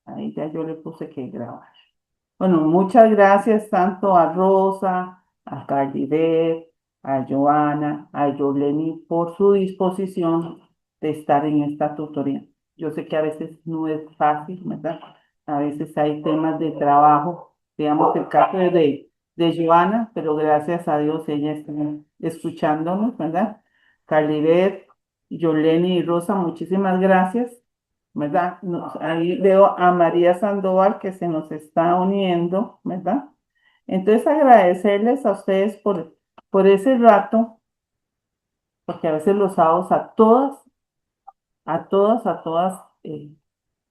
Ahí ya yo le puse que grabar. Bueno, muchas gracias tanto a Rosa, a Cardivet, a Joana, a Yoleni por su disposición de estar en esta tutoría. Yo sé que a veces no es fácil, ¿verdad? A veces hay temas de trabajo, digamos el caso de Joana, pero gracias a Dios ella está escuchándonos, ¿verdad? Cardivet, Yoleni y Rosa, muchísimas gracias. ¿Verdad? Ahí veo a María Sandoval que se nos está uniendo, ¿verdad? Entonces agradecerles a ustedes por ese rato, porque a veces los sábados a todas,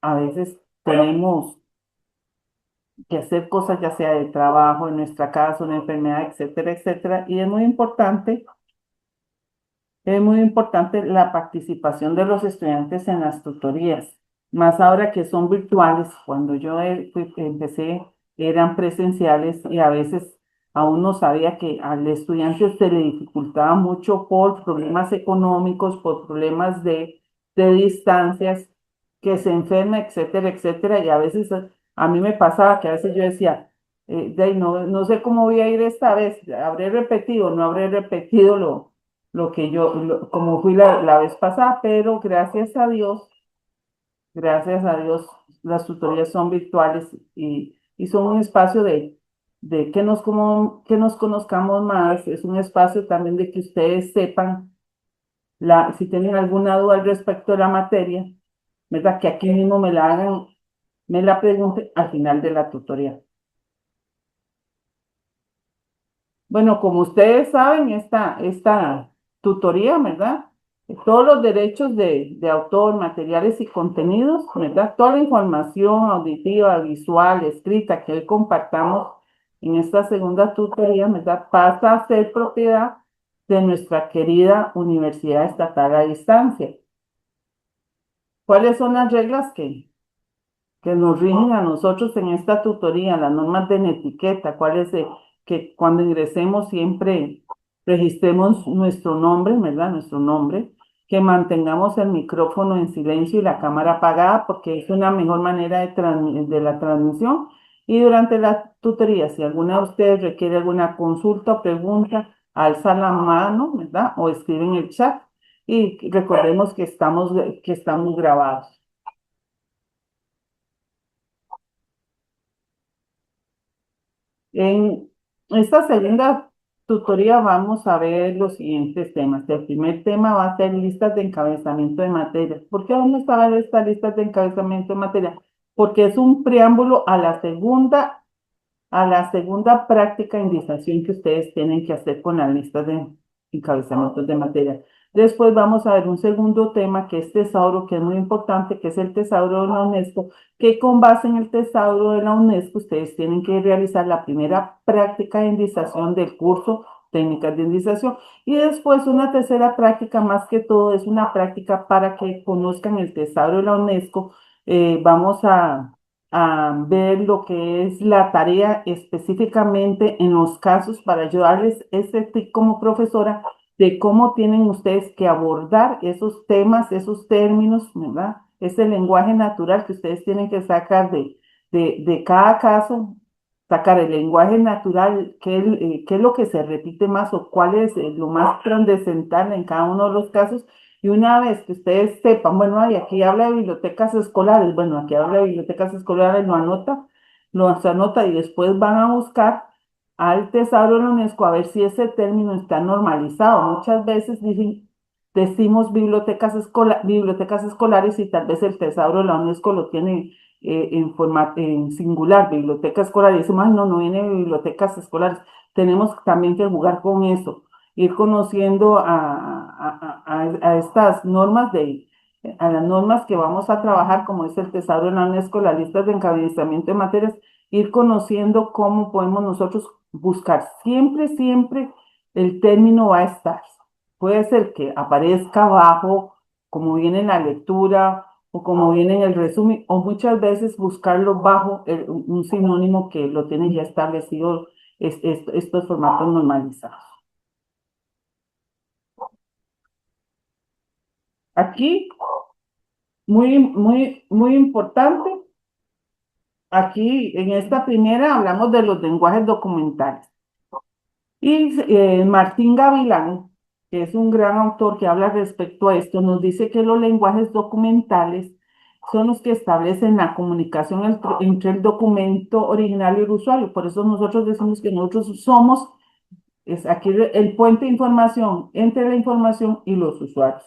a veces tenemos que hacer cosas ya sea de trabajo, en nuestra casa, una enfermedad, etcétera, etcétera, y es muy importante la participación de los estudiantes en las tutorías, más ahora que son virtuales. Cuando yo empecé, eran presenciales y a veces aún no sabía que al estudiante se le dificultaba mucho por problemas económicos, por problemas de distancias, que se enferma, etcétera, etcétera. Y a veces a mí me pasaba que a veces yo decía, no sé cómo voy a ir esta vez, habré repetido, no habré repetido lo que como fui la vez pasada, pero gracias a Dios, las tutorías son virtuales y son un espacio de que nos conozcamos más, es un espacio también de que ustedes sepan si tienen alguna duda al respecto de la materia, ¿verdad? Que aquí mismo me la hagan, me la pregunten al final de la tutoría. Bueno, como ustedes saben, esta tutoría, ¿verdad? Todos los derechos de autor, materiales y contenidos, ¿verdad? Toda la información auditiva, visual, escrita que hoy compartamos en esta segunda tutoría, ¿verdad? Pasa a ser propiedad de nuestra querida Universidad Estatal a Distancia. ¿Cuáles son las reglas que nos rigen a nosotros en esta tutoría, las normas de etiqueta, que cuando ingresemos siempre registremos nuestro nombre, ¿verdad? Nuestro nombre, que mantengamos el micrófono en silencio y la cámara apagada, porque es una mejor manera de la transmisión. Y durante la tutoría, si alguna de ustedes requiere alguna consulta o pregunta, alza la mano, ¿verdad? O escribe en el chat. Y recordemos que estamos grabados. En esta segunda tutoría vamos a ver los siguientes temas. El primer tema va a ser listas de encabezamiento de materias. ¿Por qué vamos a ver estas listas de encabezamiento de materias? Porque es un preámbulo a la segunda práctica de indización que ustedes tienen que hacer con las listas de encabezamientos de materia. Después vamos a ver un segundo tema que es tesauro, que es muy importante, que es el tesauro de la UNESCO, que con base en el tesauro de la UNESCO ustedes tienen que realizar la primera práctica de indización del curso técnicas de indización y después una tercera práctica, más que todo es una práctica para que conozcan el tesauro de la UNESCO. Vamos a ver lo que es la tarea específicamente en los casos para ayudarles este tip como profesora de cómo tienen ustedes que abordar esos temas, esos términos, ¿verdad? Ese lenguaje natural que ustedes tienen que sacar de cada caso, sacar el lenguaje natural, qué es lo que se repite más o cuál es lo más trascendental en cada uno de los casos. Y una vez que ustedes sepan, bueno, ay, aquí habla de bibliotecas escolares, bueno, aquí habla de bibliotecas escolares, lo anota y después van a buscar al Tesauro de la UNESCO a ver si ese término está normalizado. Muchas veces decimos bibliotecas escolares y tal vez el Tesauro de la UNESCO lo tiene en singular, biblioteca escolar, y decimos, "Ay, no, no viene de bibliotecas escolares". Tenemos también que jugar con eso, ir conociendo a estas a las normas que vamos a trabajar, como es el Tesauro de la UNESCO, las listas de encabezamiento de materias, ir conociendo cómo podemos nosotros buscar. Siempre, siempre el término va a estar. Puede ser que aparezca abajo, como viene en la lectura o como viene en el resumen, o muchas veces buscarlo bajo un sinónimo que lo tiene ya establecido estos formatos normalizados. Aquí, muy, muy, muy importante. aquí en esta primera hablamos de los lenguajes documentales. Y Martín Gavilán, que es un gran autor que habla respecto a esto, nos dice que los lenguajes documentales son los que establecen la comunicación entre el documento original y el usuario. Por eso nosotros decimos que nosotros somos, es aquí el puente de información entre la información y los usuarios.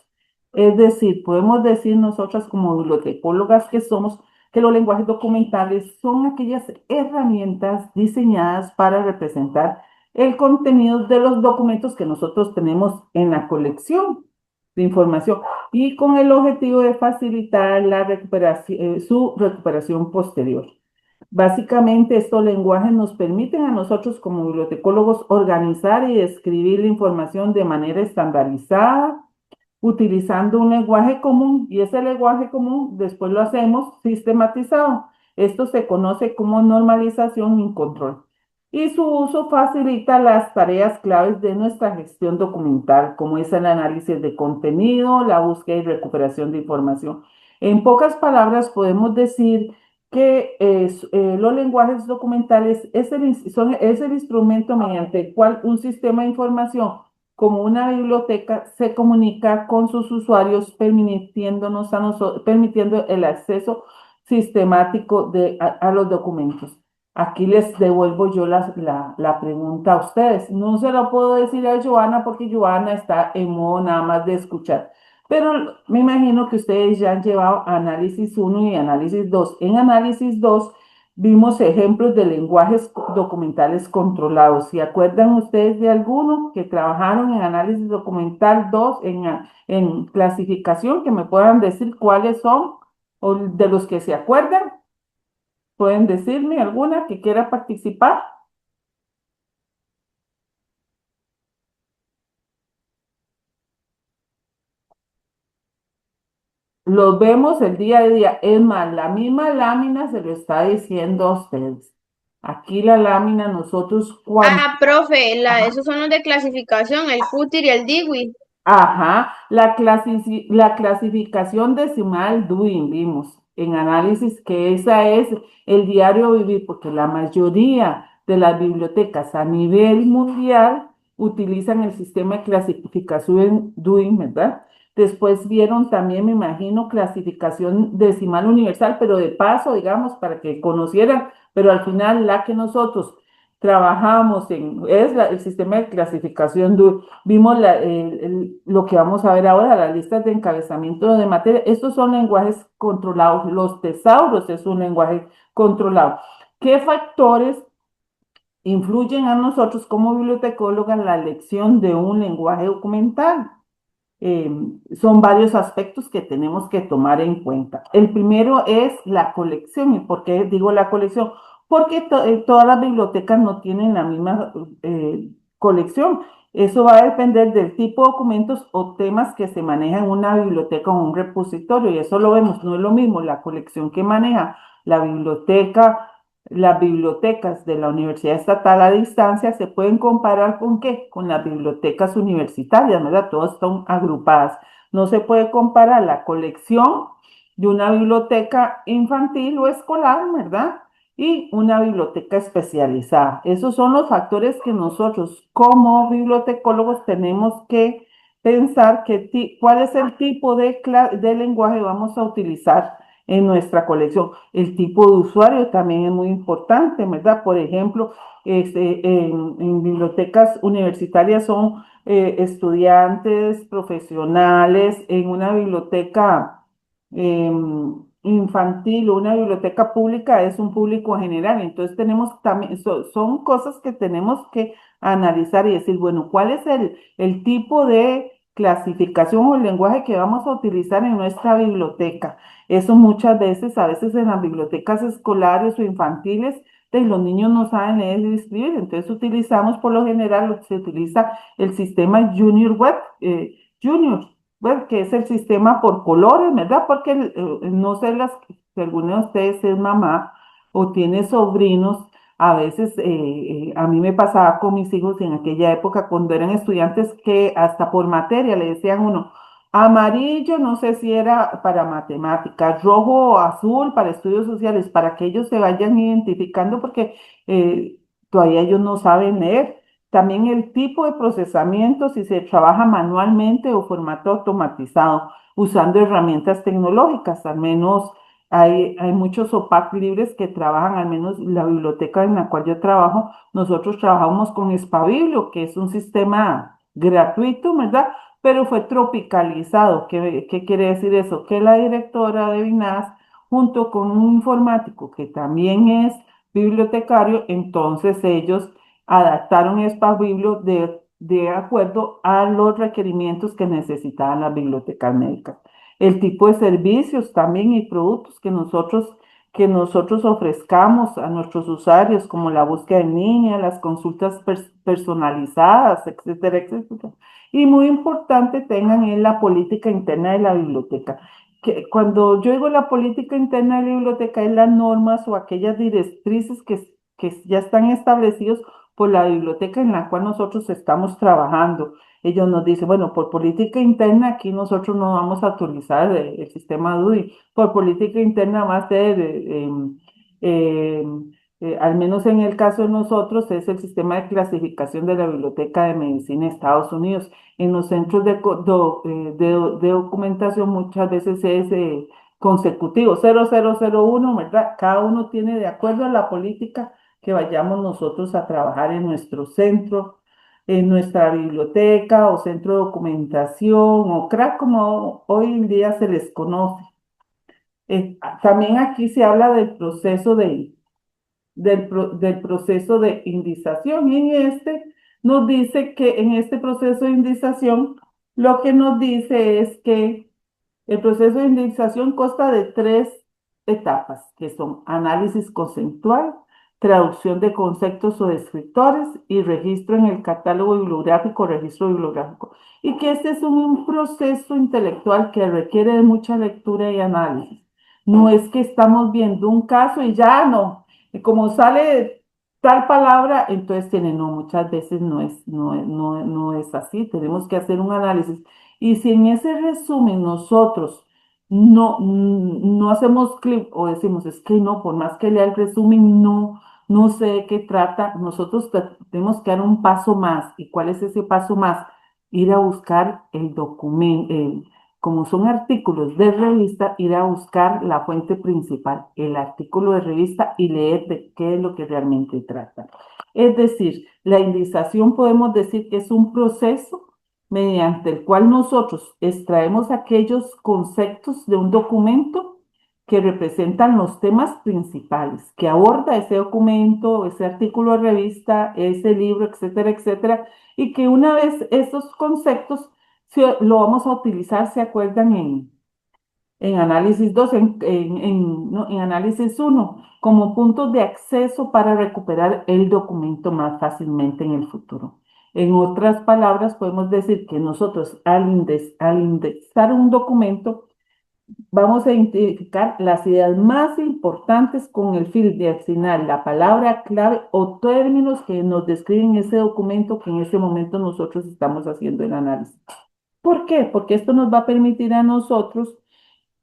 Es decir, podemos decir nosotras como bibliotecólogas que somos que los lenguajes documentales son aquellas herramientas diseñadas para representar el contenido de los documentos que nosotros tenemos en la colección de información y con el objetivo de facilitar la recuperación, su recuperación posterior. Básicamente, estos lenguajes nos permiten a nosotros como bibliotecólogos organizar y escribir la información de manera estandarizada, utilizando un lenguaje común, y ese lenguaje común después lo hacemos sistematizado. Esto se conoce como normalización y control. Y su uso facilita las tareas claves de nuestra gestión documental, como es el análisis de contenido, la búsqueda y recuperación de información. En pocas palabras, podemos decir que los lenguajes documentales es el instrumento mediante el cual un sistema de información como una biblioteca se comunica con sus usuarios, permitiéndonos a nosotros, permitiendo el acceso sistemático a los documentos. Aquí les devuelvo yo la pregunta a ustedes. No se lo puedo decir a Joana porque Joana está en modo nada más de escuchar. Pero me imagino que ustedes ya han llevado análisis uno y análisis 2. En análisis 2 vimos ejemplos de lenguajes documentales controlados. ¿Se acuerdan ustedes de alguno que trabajaron en análisis documental 2 en clasificación, que me puedan decir cuáles son o de los que se acuerdan? ¿Pueden decirme alguna que quiera participar? Los vemos el día a día. Es más, la misma lámina se lo está diciendo a ustedes. Aquí la lámina, nosotros cuando... Ah, profe, esos son los de clasificación, el FUTIR y el DIWI. Ajá, la clasificación decimal Dewey vimos en análisis que esa es el diario vivir, porque la mayoría de las bibliotecas a nivel mundial utilizan el sistema de clasificación Dewey, ¿verdad? Después vieron también, me imagino, clasificación decimal universal, pero de paso, digamos, para que conocieran, pero al final la que nosotros trabajamos en, el sistema de clasificación Dewey. Vimos lo que vamos a ver ahora, las listas de encabezamiento de materia. Estos son lenguajes controlados. Los tesauros es un lenguaje controlado. ¿Qué factores influyen a nosotros como bibliotecólogas en la elección de un lenguaje documental? eh, Son varios aspectos que tenemos que tomar en cuenta. El primero es la colección. ¿Y por qué digo la colección? Porque todas las bibliotecas no tienen la misma colección. Eso va a depender del tipo de documentos o temas que se manejan en una biblioteca o un repositorio. Y eso lo vemos, no es lo mismo la colección que maneja la biblioteca, las bibliotecas de la Universidad Estatal a distancia se pueden comparar con qué? Con las bibliotecas universitarias, ¿verdad? Todas están agrupadas. No se puede comparar la colección de una biblioteca infantil o escolar, ¿verdad? Y una biblioteca especializada. Esos son los factores que nosotros como bibliotecólogos tenemos que pensar cuál es el tipo de lenguaje vamos a utilizar en nuestra colección. El tipo de usuario también es muy importante, ¿verdad? Por ejemplo, en bibliotecas universitarias son estudiantes, profesionales, en una biblioteca eh, infantil o una biblioteca pública es un público general. Entonces tenemos también, son cosas que tenemos que analizar y decir, bueno, ¿cuál es el tipo de clasificación o el lenguaje que vamos a utilizar en nuestra biblioteca? Eso muchas veces, a veces en las bibliotecas escolares o infantiles, los niños no saben leer y escribir, entonces utilizamos por lo general, se utiliza el sistema Junior Web, Junior Web, que es el sistema por colores, ¿verdad? Porque no sé si alguno de ustedes es mamá o tiene sobrinos, a veces a mí me pasaba con mis hijos en aquella época cuando eran estudiantes que hasta por materia le decían uno, Amarillo, no sé si era para matemáticas, rojo o azul para estudios sociales, para que ellos se vayan identificando porque eh, todavía ellos no saben leer. También el tipo de procesamiento, si se trabaja manualmente o formato automatizado, usando herramientas tecnológicas. Al menos hay muchos OPAC libres que trabajan, al menos la biblioteca en la cual yo trabajo, nosotros trabajamos con Espabiblio, que es un sistema gratuito, ¿verdad? Pero fue tropicalizado. ¿Qué quiere decir eso? Que la directora de BINAS, junto con un informático que también es bibliotecario, entonces ellos adaptaron Espabiblio de acuerdo a los requerimientos que necesitaban las bibliotecas médicas. El tipo de servicios también y productos que nosotros ofrezcamos a nuestros usuarios, como la búsqueda en línea, las consultas personalizadas, etcétera, etcétera. Y muy importante tengan en la política interna de la biblioteca. Que cuando yo digo la política interna de la biblioteca es las normas o aquellas directrices que ya están establecidos por la biblioteca en la cual nosotros estamos trabajando. Ellos nos dicen, bueno, por política interna aquí nosotros no vamos a utilizar el sistema DUI, por política interna va a ser eh, al menos en el caso de nosotros, es el sistema de clasificación de la Biblioteca de Medicina de Estados Unidos. En los centros de documentación muchas veces es consecutivo, 0001, ¿verdad? Cada uno tiene de acuerdo a la política que vayamos nosotros a trabajar en nuestro centro, en nuestra biblioteca o centro de documentación o CRAC, como hoy en día se les conoce. También aquí se habla del proceso de indización. Y en este nos dice que en este proceso de indización, lo que nos dice es que el proceso de indexación consta de tres etapas, que son análisis conceptual, traducción de conceptos o descriptores y registro en el catálogo bibliográfico, registro bibliográfico. Y que este es un proceso intelectual que requiere de mucha lectura y análisis. No es que estamos viendo un caso y ya no. Y como sale tal palabra, entonces tiene, no, muchas veces no es así. Tenemos que hacer un análisis y si en ese resumen nosotros no hacemos clic o decimos, es que no, por más que lea el resumen, no sé de qué trata, nosotros tenemos que dar un paso más. ¿Y cuál es ese paso más? Ir a buscar el documento, como son artículos de revista, ir a buscar la fuente principal, el artículo de revista y leer de qué es lo que realmente trata. Es decir, la indización podemos decir que es un proceso mediante el cual nosotros extraemos aquellos conceptos de un documento que representan los temas principales que aborda ese documento, ese artículo de revista, ese libro, etcétera, etcétera, y que una vez esos conceptos lo vamos a utilizar, ¿se acuerdan? En análisis 2, no, en análisis uno, como puntos de acceso para recuperar el documento más fácilmente en el futuro. En otras palabras, podemos decir que nosotros al indexar un documento, vamos a identificar las ideas más importantes con el fin de asignar la palabra clave o términos que nos describen ese documento que en ese momento nosotros estamos haciendo el análisis. ¿Por qué? Porque esto nos va a permitir a nosotros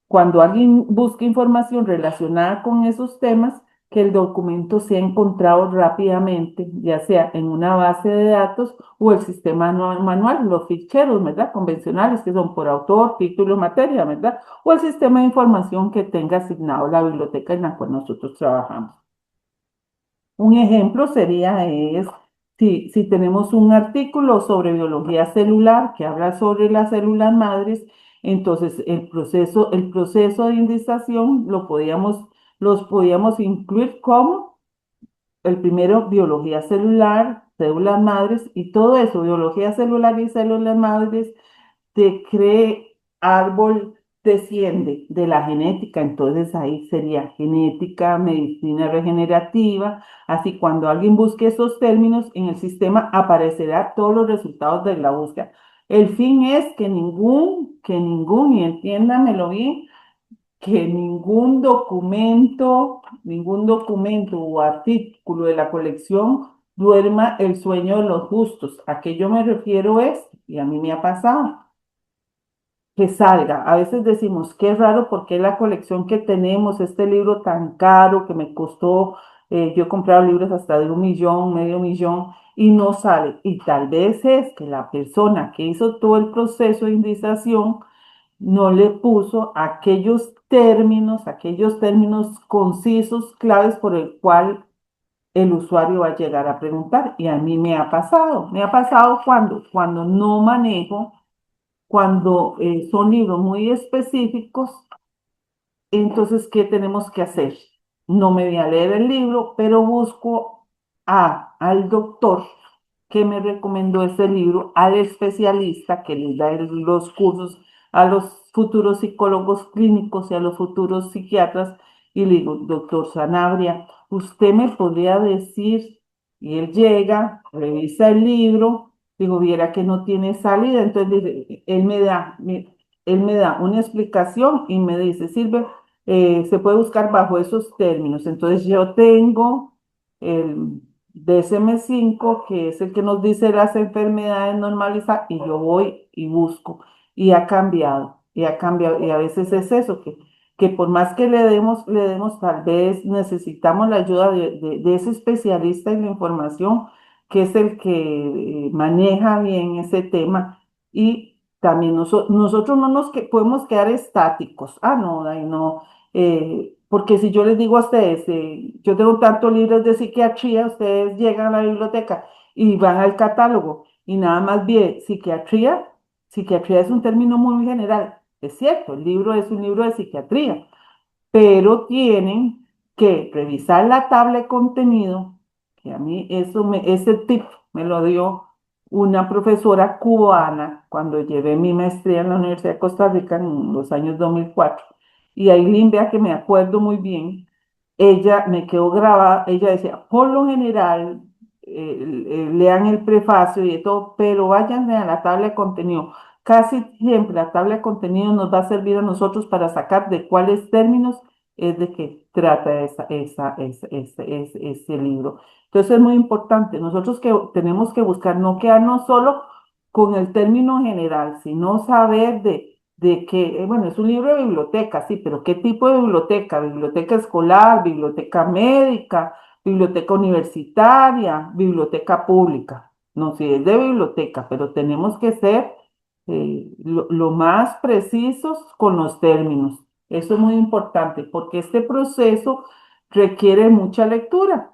cuando alguien busca información relacionada con esos temas, que el documento sea encontrado rápidamente, ya sea en una base de datos o el sistema manual, los ficheros, ¿verdad? Convencionales que son por autor, título, materia, ¿verdad? O el sistema de información que tenga asignado la biblioteca en la cual nosotros trabajamos. Un ejemplo sería si tenemos un artículo sobre biología celular que habla sobre las células madres, entonces el proceso de indización los podíamos incluir como el primero, biología celular, células madres y todo eso, biología celular y células madres te cree árbol, desciende de la genética, entonces ahí sería genética, medicina regenerativa, así cuando alguien busque esos términos en el sistema aparecerá todos los resultados de la búsqueda. El fin es y entiéndamelo bien, que ningún documento o artículo de la colección duerma el sueño de los justos. ¿A qué yo me refiero es, y a mí me ha pasado? que salga. A veces decimos, qué raro porque la colección que tenemos, este libro tan caro que me costó, yo he comprado libros hasta de 1 millón, medio millón, y no sale. Y tal vez es que la persona que hizo todo el proceso de indexación no le puso aquellos términos concisos, claves por el cual el usuario va a llegar a preguntar. Y a mí me ha pasado cuando no manejo, cuando son libros muy específicos, entonces, ¿qué tenemos que hacer? No me voy a leer el libro, pero busco al doctor que me recomendó ese libro, al especialista que les da los cursos a los futuros psicólogos clínicos y a los futuros psiquiatras, y le digo, doctor Sanabria, usted me podría decir, y él llega, revisa el libro, digo, viera que no tiene salida, entonces él me da una explicación y me dice, Silvia, se puede buscar bajo esos términos. Entonces yo tengo el DSM-5, que es el que nos dice las enfermedades normalizadas, y yo voy y busco. Y ha cambiado. Y a veces es eso, que por más que le demos, tal vez necesitamos la ayuda de ese especialista en la información, que es el que maneja bien ese tema. Y también nosotros no podemos quedar estáticos. Ah, no, ahí no, porque si yo les digo a ustedes, yo tengo tantos libros de psiquiatría, ustedes llegan a la biblioteca y van al catálogo y nada más bien psiquiatría. Psiquiatría es un término muy general, es cierto, el libro es un libro de psiquiatría, pero tienen que revisar la tabla de contenido, que a mí ese tip me lo dio una profesora cubana cuando llevé mi maestría en la Universidad de Costa Rica en los años 2004. Y ahí Limbia, que me acuerdo muy bien, ella me quedó grabada, ella decía, por lo general, lean el prefacio y de todo, pero váyanse a la tabla de contenido. Casi siempre la tabla de contenido nos va a servir a nosotros para sacar de cuáles términos es de que trata ese libro. Entonces es muy importante, nosotros que tenemos que buscar no quedarnos solo con el término general, sino saber de que, bueno, es un libro de biblioteca, sí, pero ¿qué tipo de biblioteca? Biblioteca escolar, biblioteca médica, biblioteca universitaria, biblioteca pública. No, sí, es de biblioteca, pero tenemos que ser lo más precisos con los términos. Eso es muy importante porque este proceso requiere mucha lectura.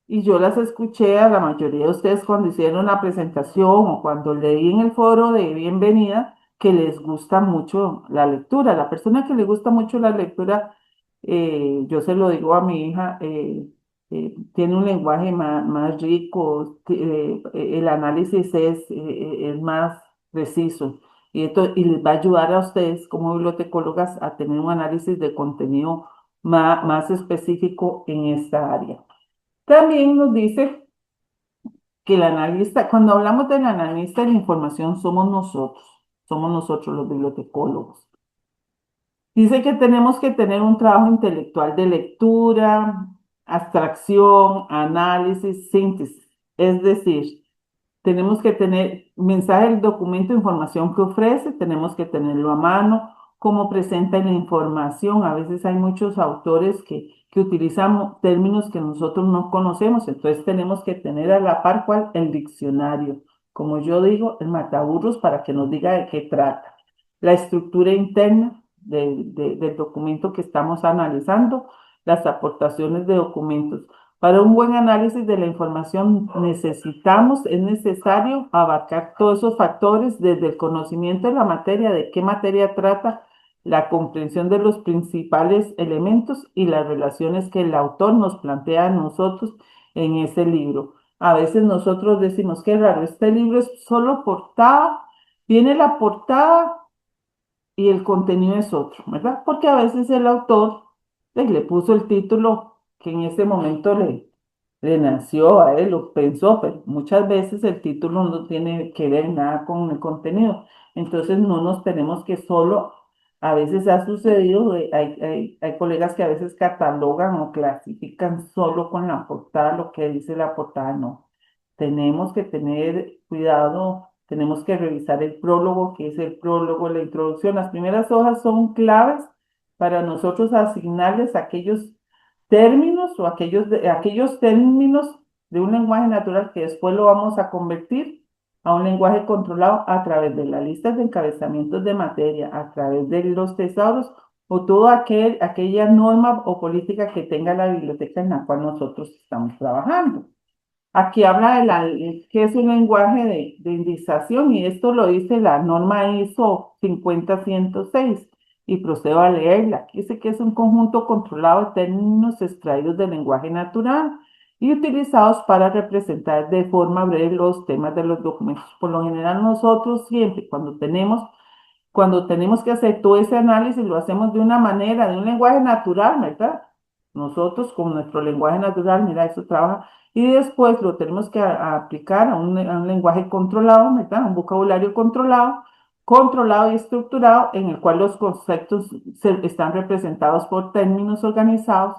Y yo las escuché a la mayoría de ustedes cuando hicieron la presentación o cuando leí en el foro de bienvenida que les gusta mucho la lectura. La persona que le gusta mucho la lectura, yo se lo digo a mi hija, tiene un lenguaje más rico, el análisis es más preciso y les va a ayudar a ustedes como bibliotecólogas a tener un análisis de contenido más específico en esta área. También nos dice que el analista, cuando hablamos del analista de la información, somos nosotros los bibliotecólogos. Dice que tenemos que tener un trabajo intelectual de lectura, abstracción, análisis, síntesis. Es decir, tenemos que tener mensaje del documento, información que ofrece, tenemos que tenerlo a mano, cómo presenta la información. A veces hay muchos autores que utilizan términos que nosotros no conocemos, entonces tenemos que tener a la par cual el diccionario, como yo digo, el mataburros para que nos diga de qué trata. La estructura interna del documento que estamos analizando, las aportaciones de documentos. Para un buen análisis de la información es necesario abarcar todos esos factores desde el conocimiento de la materia, de qué materia trata, la comprensión de los principales elementos y las relaciones que el autor nos plantea a nosotros en ese libro. A veces nosotros decimos, qué raro, este libro es solo portada, viene la portada y el contenido es otro, ¿verdad? Porque a veces el autor le puso el título que en ese momento le nació a él, lo pensó, pero muchas veces el título no tiene que ver nada con el contenido. Entonces no nos tenemos que solo, a veces ha sucedido, hay colegas que a veces catalogan o clasifican solo con la portada, lo que dice la portada, no. Tenemos que tener cuidado tenemos que revisar el prólogo, que es el prólogo, la introducción. Las primeras hojas son claves para nosotros asignarles aquellos términos o aquellos términos de un lenguaje natural que después lo vamos a convertir a un lenguaje controlado a través de las listas de encabezamientos de materia, a través de los tesauros o toda aquella norma o política que tenga la biblioteca en la cual nosotros estamos trabajando. Aquí habla que es un lenguaje de indización y esto lo dice la norma ISO 50106 y procedo a leerla. Dice que es un conjunto controlado de términos extraídos del lenguaje natural y utilizados para representar de forma breve los temas de los documentos. Por lo general nosotros siempre cuando tenemos que hacer todo ese análisis, lo hacemos de una manera, de un lenguaje natural, ¿verdad? Nosotros con nuestro lenguaje natural, mira, eso trabaja. Y después lo tenemos que aplicar a un lenguaje controlado, ¿verdad? Un vocabulario controlado y estructurado, en el cual los conceptos están representados por términos organizados,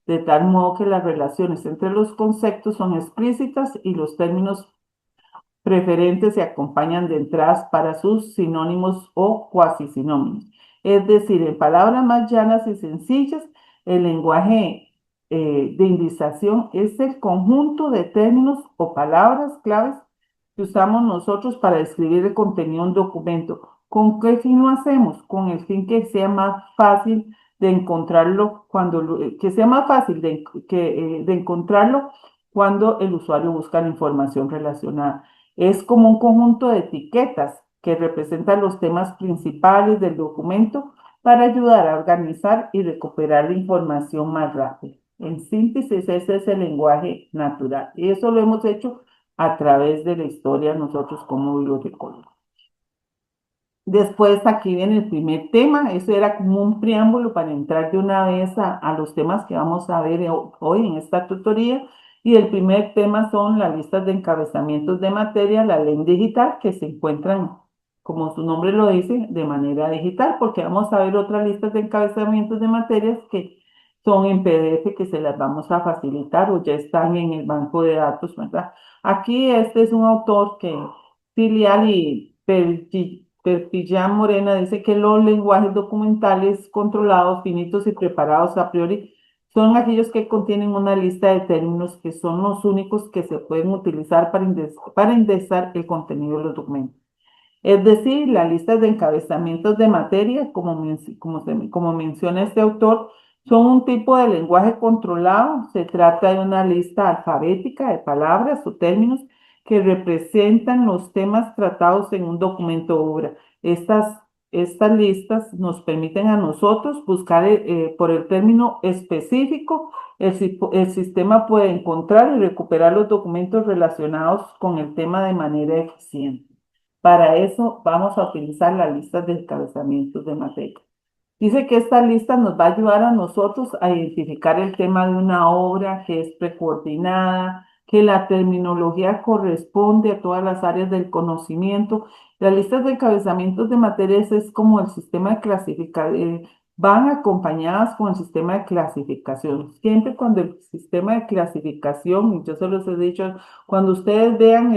de tal modo que las relaciones entre los conceptos son explícitas y los términos preferentes se acompañan de entradas para sus sinónimos o cuasi sinónimos. Es decir, en palabras más llanas y sencillas, el lenguaje de indización es el conjunto de términos o palabras claves que usamos nosotros para describir el contenido de un documento. ¿Con qué fin lo hacemos? Con el fin que sea más fácil de encontrarlo que sea más fácil de encontrarlo cuando el usuario busca la información relacionada. Es como un conjunto de etiquetas que representan los temas principales del documento para ayudar a organizar y recuperar la información más rápido. En síntesis, ese es el lenguaje natural. Y eso lo hemos hecho a través de la historia nosotros como bibliotecólogos. Después aquí viene el primer tema, eso era como un preámbulo para entrar de una vez a los temas que vamos a ver hoy en esta tutoría. Y el primer tema son las listas de encabezamientos de materia, la ley digital, que se encuentran, como su nombre lo dice, de manera digital, porque vamos a ver otras listas de encabezamientos de materias que son en PDF, que se las vamos a facilitar o ya están en el banco de datos, ¿verdad? Aquí este es un autor que Filial y Perpillán Morena dice que los lenguajes documentales controlados, finitos y preparados a priori son aquellos que contienen una lista de términos que son los únicos que se pueden utilizar para indexar el contenido de los documentos. Es decir, las listas de encabezamientos de materia, como menciona este autor, son un tipo de lenguaje controlado. Se trata de una lista alfabética de palabras o términos que representan los temas tratados en un documento o obra. Estas listas nos permiten a nosotros buscar por el término específico. El sistema puede encontrar y recuperar los documentos relacionados con el tema de manera eficiente. Para eso vamos a utilizar las listas de encabezamientos de materia. Dice que esta lista nos va a ayudar a nosotros a identificar el tema de una obra que es precoordinada, que la terminología corresponde a todas las áreas del conocimiento. Las listas de encabezamientos de materias es como el sistema de clasificación, van acompañadas con el sistema de clasificación. Siempre cuando el sistema de clasificación, y yo se los he dicho, cuando ustedes vean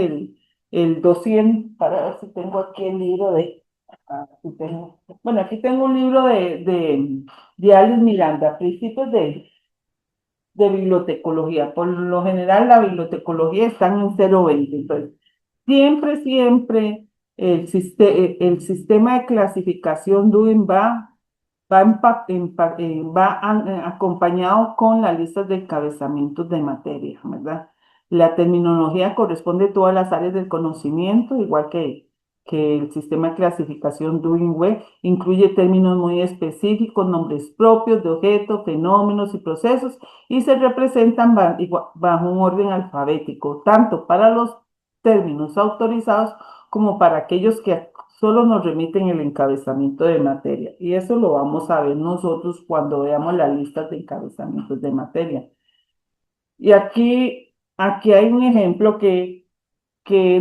el 200, para ver si tengo aquí el libro bueno, aquí tengo un libro de Alice Miranda, Principios de Bibliotecología. Por lo general, la bibliotecología está en 0,20. Entonces, siempre el sistema de clasificación Dewey va acompañado con las listas de encabezamientos de materia, ¿verdad? La terminología corresponde a todas las áreas del conocimiento, igual que el sistema de clasificación Dewey incluye términos muy específicos, nombres propios de objetos, fenómenos y procesos, y se representan bajo un orden alfabético, tanto para los términos autorizados como para aquellos que solo nos remiten el encabezamiento de materia. Y eso lo vamos a ver nosotros cuando veamos las listas de encabezamientos de materia. Y aquí hay un ejemplo que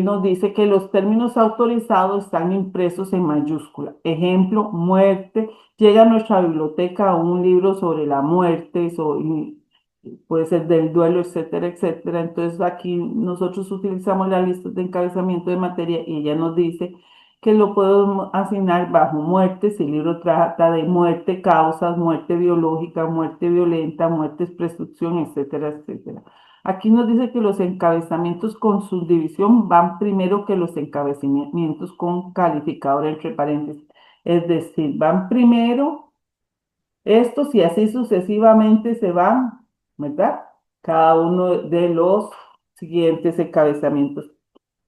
nos dice que los términos autorizados están impresos en mayúscula. Ejemplo, muerte. Llega a nuestra biblioteca un libro sobre la muerte, puede ser del duelo, etcétera, etcétera. Entonces aquí nosotros utilizamos la lista de encabezamiento de materia y ella nos dice que lo podemos asignar bajo muerte, si el libro trata de muerte, causas, muerte biológica, muerte violenta, muerte, presunción, etcétera, etcétera. Aquí nos dice que los encabezamientos con subdivisión van primero que los encabezamientos con calificador entre paréntesis. Es decir, van primero estos y así sucesivamente se van, ¿verdad? Cada uno de los siguientes encabezamientos.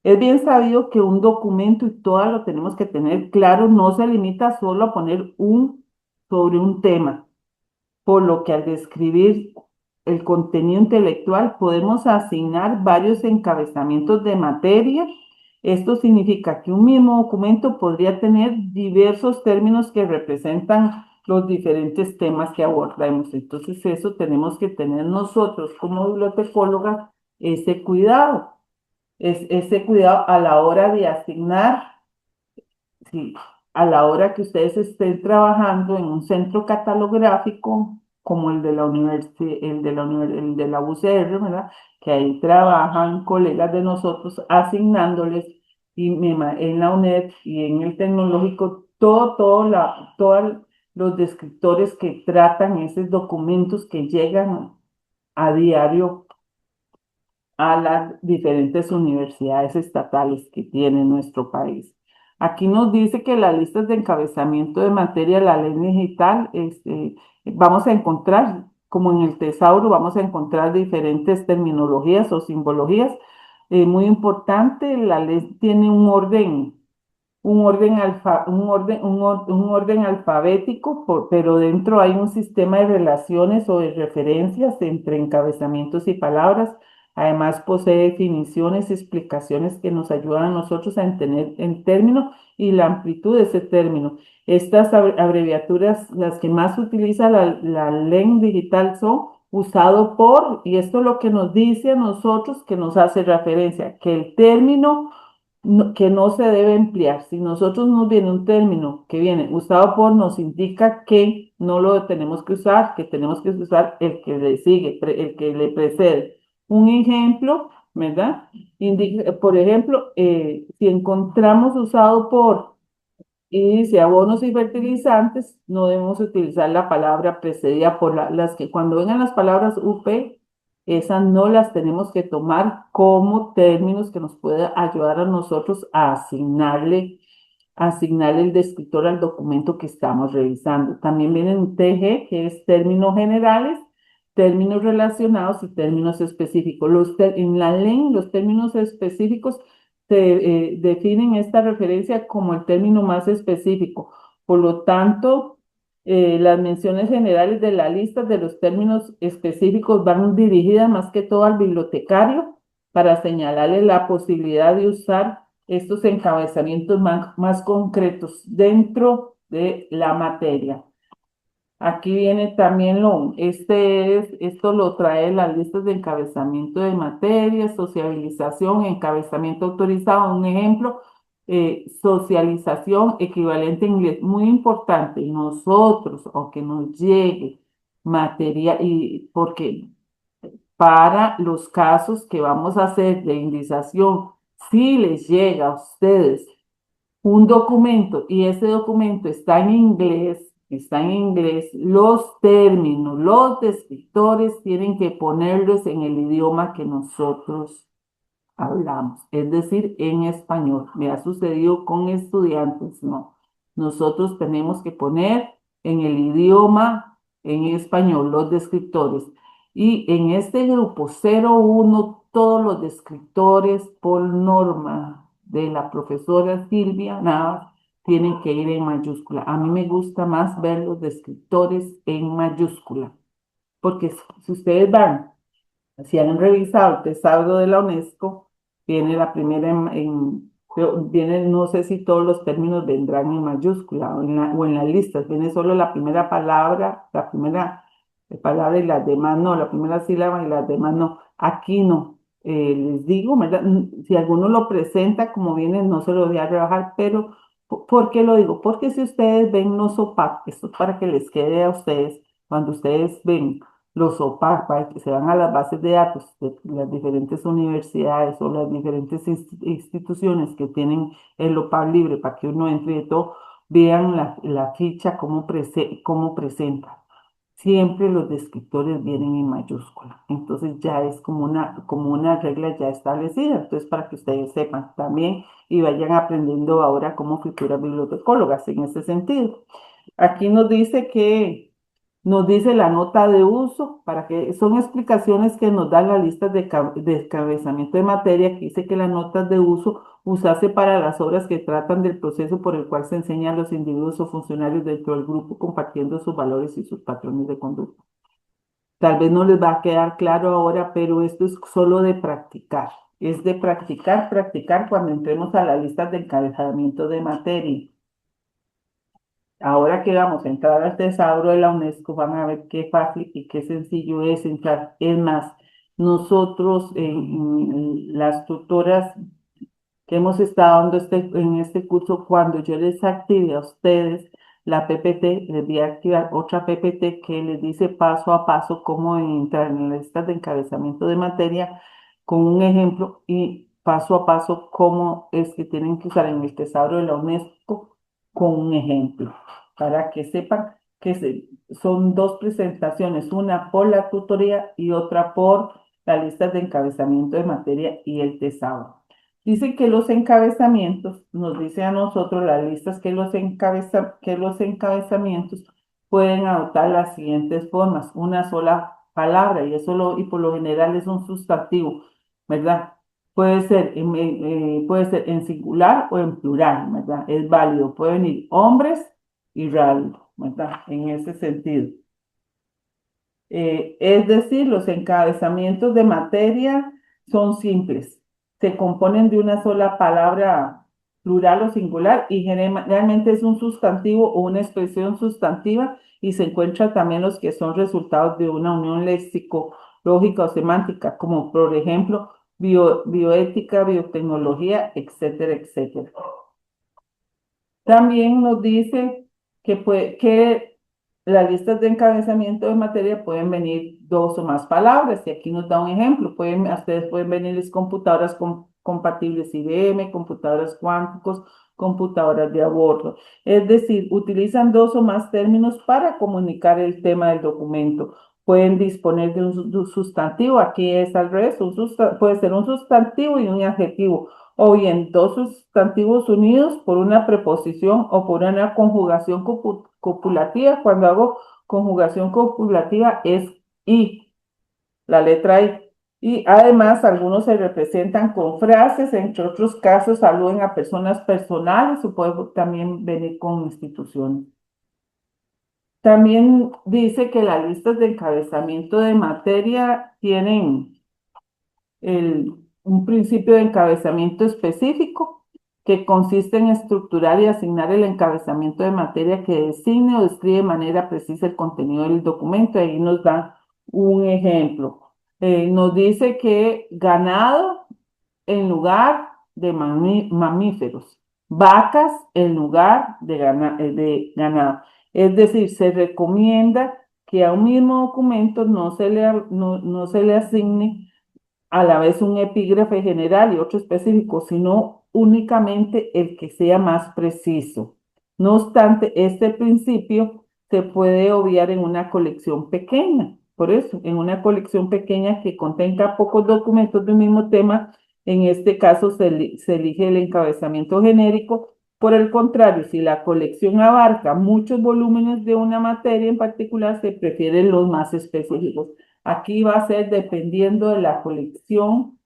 Es bien sabido que un documento, y todo lo tenemos que tener claro, no se limita solo a poner sobre un tema, por lo que al describir el contenido intelectual podemos asignar varios encabezamientos de materia. Esto significa que un mismo documento podría tener diversos términos que representan los diferentes temas que abordamos. Entonces eso tenemos que tener nosotros como bibliotecólogas ese cuidado a la hora de asignar, sí, a la hora que ustedes estén trabajando en un centro catalográfico como el de la universidad, el de la UCR, ¿verdad? Que ahí trabajan colegas de nosotros asignándoles en la UNED y en el tecnológico todos los descriptores que tratan esos documentos que llegan a diario a las diferentes universidades estatales que tiene nuestro país. Aquí nos dice que las listas de encabezamiento de materia de la ley digital, vamos a encontrar, como en el tesauro, vamos a encontrar diferentes terminologías o simbologías. Muy importante, la ley tiene un orden alfabético, pero dentro hay un sistema de relaciones o de referencias entre encabezamientos y palabras. Además, posee definiciones y explicaciones que nos ayudan a nosotros a entender el término y la amplitud de ese término. Estas abreviaturas, las que más utiliza la lengua digital son usado por, y esto es lo que nos dice a nosotros, que nos hace referencia, que el término que no se debe emplear. Si nosotros nos viene un término que viene usado por, nos indica que no lo tenemos que usar, que tenemos que usar el que le sigue, el que le precede. Un ejemplo, ¿verdad? Por ejemplo, si encontramos usado por y dice abonos y fertilizantes, no debemos utilizar la palabra precedida por las que cuando vengan las palabras UP, esas no las tenemos que tomar como términos que nos pueda ayudar a nosotros a asignar el descriptor al documento que estamos revisando. También viene un TG, que es términos generales, términos relacionados y términos específicos. En la ley, los términos específicos se definen esta referencia como el término más específico. Por lo tanto, las menciones generales de la lista de los términos específicos van dirigidas más que todo al bibliotecario para señalarle la posibilidad de usar estos encabezamientos más concretos dentro de la materia. Aquí viene también esto lo trae las listas de encabezamiento de materia, sociabilización, encabezamiento autorizado. Un ejemplo, socialización equivalente en inglés. Muy importante, nosotros, aunque nos llegue materia, y porque para los casos que vamos a hacer de indización, si les llega a ustedes un documento y ese documento está en inglés, los términos, los descriptores tienen que ponerlos en el idioma que nosotros hablamos, es decir, en español. Me ha sucedido con estudiantes, no. Nosotros tenemos que poner en el idioma, en español, los descriptores. Y en este grupo 01, todos los descriptores por norma de la profesora Silvia Navas tienen que ir en mayúscula. A mí me gusta más ver los descriptores en mayúscula, porque si ustedes van si han revisado el tesauro de la UNESCO, viene la primera viene, no sé si todos los términos vendrán en mayúscula o en las listas, viene solo la primera palabra y las demás no, la primera sílaba y las demás no. Aquí no. Les digo, ¿verdad? Si alguno lo presenta como viene, no se lo voy a rebajar, pero ¿por qué lo digo? Porque si ustedes ven no sopa, esto es para que les quede a ustedes cuando ustedes ven los OPAC, ¿va? Que se van a las bases de datos de las diferentes universidades o las diferentes instituciones que tienen el OPAC libre para que uno entre y todo, vean la ficha, cómo presenta. Siempre los descriptores vienen en mayúscula. Entonces ya es como una regla ya establecida. Entonces, para que ustedes sepan también y vayan aprendiendo ahora como futuras bibliotecólogas en ese sentido. Aquí nos dice la nota de uso, para que son explicaciones que nos dan las listas de encabezamiento de materia, que dice que las notas de uso usarse para las obras que tratan del proceso por el cual se enseñan a los individuos o funcionarios dentro del grupo compartiendo sus valores y sus patrones de conducta. Tal vez no les va a quedar claro ahora, pero esto es solo de practicar. Es de practicar, practicar cuando entremos a las listas de encabezamiento de materia. Ahora que vamos a entrar al tesauro de la UNESCO, van a ver qué fácil y qué sencillo es entrar. Es más, nosotros, las tutoras que hemos estado dando en este curso, cuando yo les active a ustedes la PPT, les voy a activar otra PPT que les dice paso a paso cómo entrar en las listas de encabezamiento de materia con un ejemplo y paso a paso cómo es que tienen que usar en el tesauro de la UNESCO con un ejemplo, para que sepan que son dos presentaciones, una por la tutoría y otra por las listas de encabezamiento de materia y el tesauro. Dice que los encabezamientos, nos dice a nosotros las listas que los encabezamientos pueden adoptar las siguientes formas, una sola palabra y por lo general es un sustantivo, ¿verdad? Puede ser en singular o en plural, ¿verdad? Es válido, pueden ir hombres y radio, ¿verdad? En ese sentido. Es decir, los encabezamientos de materia son simples. Se componen de una sola palabra plural o singular y generalmente es un sustantivo o una expresión sustantiva y se encuentran también los que son resultados de una unión léxico-lógica o semántica, como por ejemplo bioética, biotecnología, etcétera, etcétera. También nos dice que las listas de encabezamiento de materia pueden venir dos o más palabras. Y aquí nos da un ejemplo. Ustedes pueden venirles computadoras compatibles IBM, computadoras cuánticos, computadoras de a bordo. Es decir, utilizan dos o más términos para comunicar el tema del documento. Pueden disponer de un sustantivo. Aquí es al revés. Puede ser un sustantivo y un adjetivo o bien dos sustantivos unidos por una preposición o por una conjugación copulativa. Cuando hago conjugación copulativa es y, la letra I. Y además algunos se representan con frases, entre otros casos aluden a personas personales o puede también venir con instituciones. También dice que las listas de encabezamiento de materia tienen un principio de encabezamiento específico que consiste en estructurar y asignar el encabezamiento de materia que designe o describe de manera precisa el contenido del documento. Ahí nos da un ejemplo. Nos dice que ganado en lugar de mamíferos, vacas en lugar de ganado. Es decir, se recomienda que a un mismo documento no se le asigne a la vez un epígrafe general y otro específico, sino únicamente el que sea más preciso. No obstante, este principio se puede obviar en una colección pequeña. Por eso, en una colección pequeña que contenga pocos documentos de un mismo tema, en este caso se elige el encabezamiento genérico. Por el contrario, si la colección abarca muchos volúmenes de una materia en particular, se prefieren los más específicos. Aquí va a ser dependiendo de la colección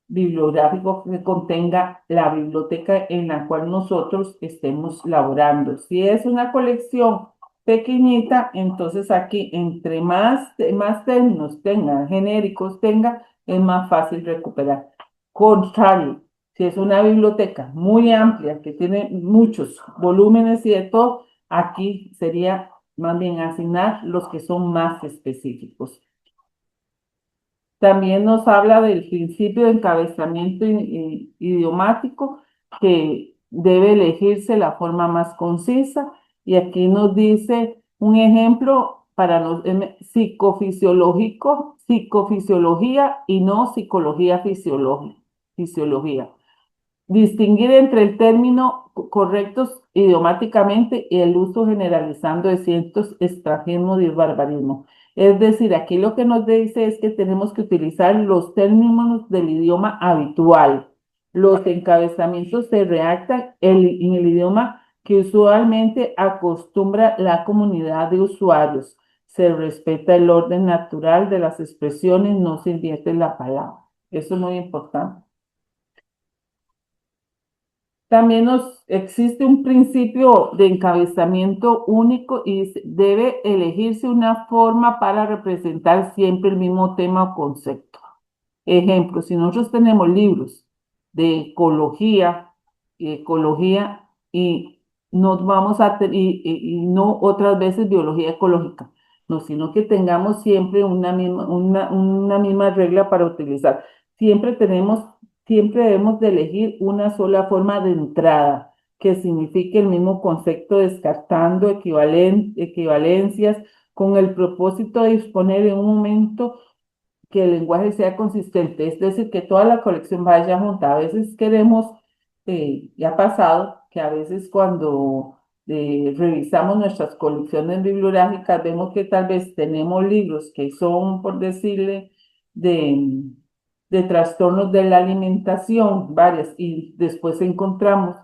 bibliográfica que contenga la biblioteca en la cual nosotros estemos laborando. Si es una colección pequeñita, entonces aquí entre más términos tenga, genéricos tenga, es más fácil recuperar. Contrario, si es una biblioteca muy amplia que tiene muchos volúmenes y de todo, aquí sería más bien asignar los que son más específicos. También nos habla del principio de encabezamiento idiomático, que debe elegirse la forma más concisa. Y aquí nos dice un ejemplo para los psicofisiológico, psicofisiología y no psicología fisiología. Distinguir entre el término correctos idiomáticamente y el uso generalizando de ciertos estrafismos y barbarismo. Es decir, aquí lo que nos dice es que tenemos que utilizar los términos del idioma habitual. Los encabezamientos se redactan en el idioma que usualmente acostumbra la comunidad de usuarios. Se respeta el orden natural de las expresiones, no se invierte la palabra. Eso es muy importante. También existe un principio de encabezamiento único y debe elegirse una forma para representar siempre el mismo tema o concepto. Ejemplo, si nosotros tenemos libros de ecología y nos vamos a y no otras veces biología ecológica, no, sino que tengamos siempre una misma regla para utilizar. Siempre tenemos, siempre debemos de elegir una sola forma de entrada que signifique el mismo concepto, descartando equivalencias con el propósito de disponer en un momento que el lenguaje sea consistente, es decir, que toda la colección vaya junta. A veces queremos, y ha pasado, que a veces cuando revisamos nuestras colecciones bibliográficas, vemos que tal vez tenemos libros que son, por decirle, de, de trastornos de la alimentación, varias, y después encontramos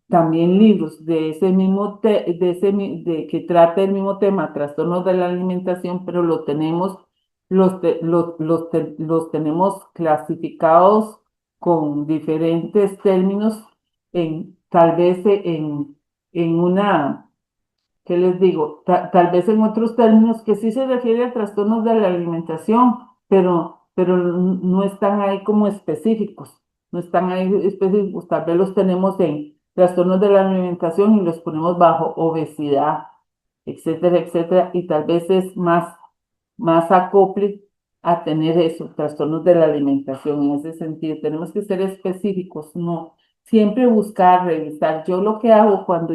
también libros de ese mismo que trata el mismo tema, trastornos de la alimentación, pero lo tenemos, los tenemos clasificados con diferentes términos tal vez en una, ¿qué les digo? Tal vez en otros términos que sí se refiere a trastornos de la alimentación, pero no están ahí como específicos, no están ahí específicos, tal vez los tenemos en trastornos de la alimentación y los ponemos bajo obesidad, etcétera, etcétera, y tal vez es más acople a tener eso, trastornos de la alimentación en ese sentido. Tenemos que ser específicos, no siempre buscar, revisar. Yo lo que hago cuando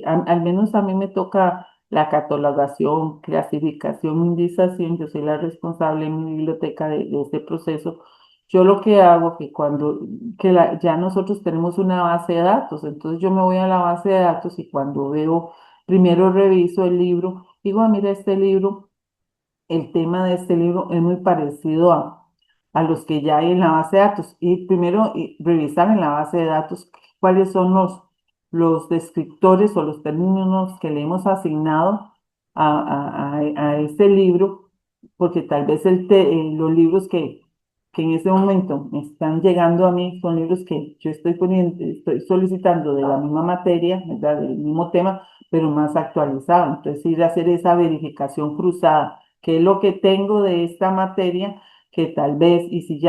al menos a mí me toca la catalogación, clasificación, indización, yo soy la responsable en mi biblioteca de este proceso. Yo lo que hago que ya nosotros tenemos una base de datos, entonces yo me voy a la base de datos y cuando veo, primero reviso el libro, digo, ah, mira, este libro el tema de este libro es muy parecido a los que ya hay en la base de datos. Y primero revisar en la base de datos cuáles son los descriptores o los términos que le hemos asignado a este libro, porque tal vez los libros que en ese momento me están llegando a mí son libros que yo estoy solicitando de la misma materia, ¿verdad? Del mismo tema, pero más actualizado. Entonces, ir a hacer esa verificación cruzada, qué es lo que tengo de esta materia, que tal vez, y si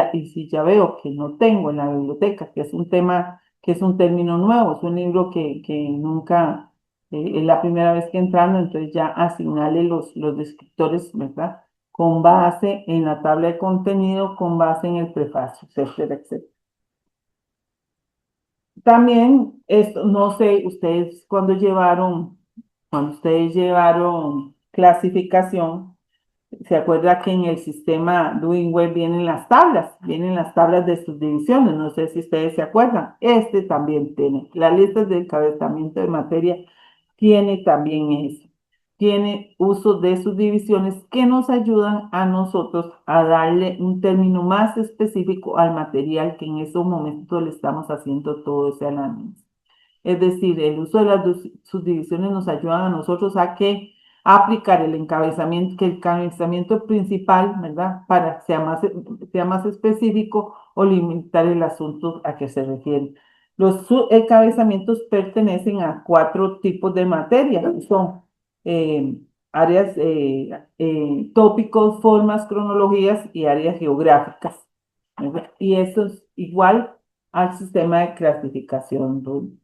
ya veo que no tengo en la biblioteca, que es un tema, que es un término nuevo, es un libro que nunca, es la primera vez que entrando, entonces ya asignarle los descriptores, ¿verdad? Con base en la tabla de contenido, con base en el prefacio, etcétera, etcétera. También, esto, no sé, cuando ustedes llevaron clasificación, se acuerda que en el sistema Web vienen las tablas de subdivisiones, no sé si ustedes se acuerdan. Este también tiene, la lista de encabezamiento de materia tiene también eso. Tiene uso de subdivisiones que nos ayudan a nosotros a darle un término más específico al material que en esos momentos le estamos haciendo todo ese análisis. Es decir, el uso de las subdivisiones nos ayudan a nosotros a aplicar que el encabezamiento principal, ¿verdad? Para que sea más específico o limitar el asunto a que se refiere. Los encabezamientos pertenecen a 4 tipos de materia, que son eh, áreas, tópicos, formas, cronologías y áreas geográficas, ¿verdad? Y eso es igual al sistema de clasificación.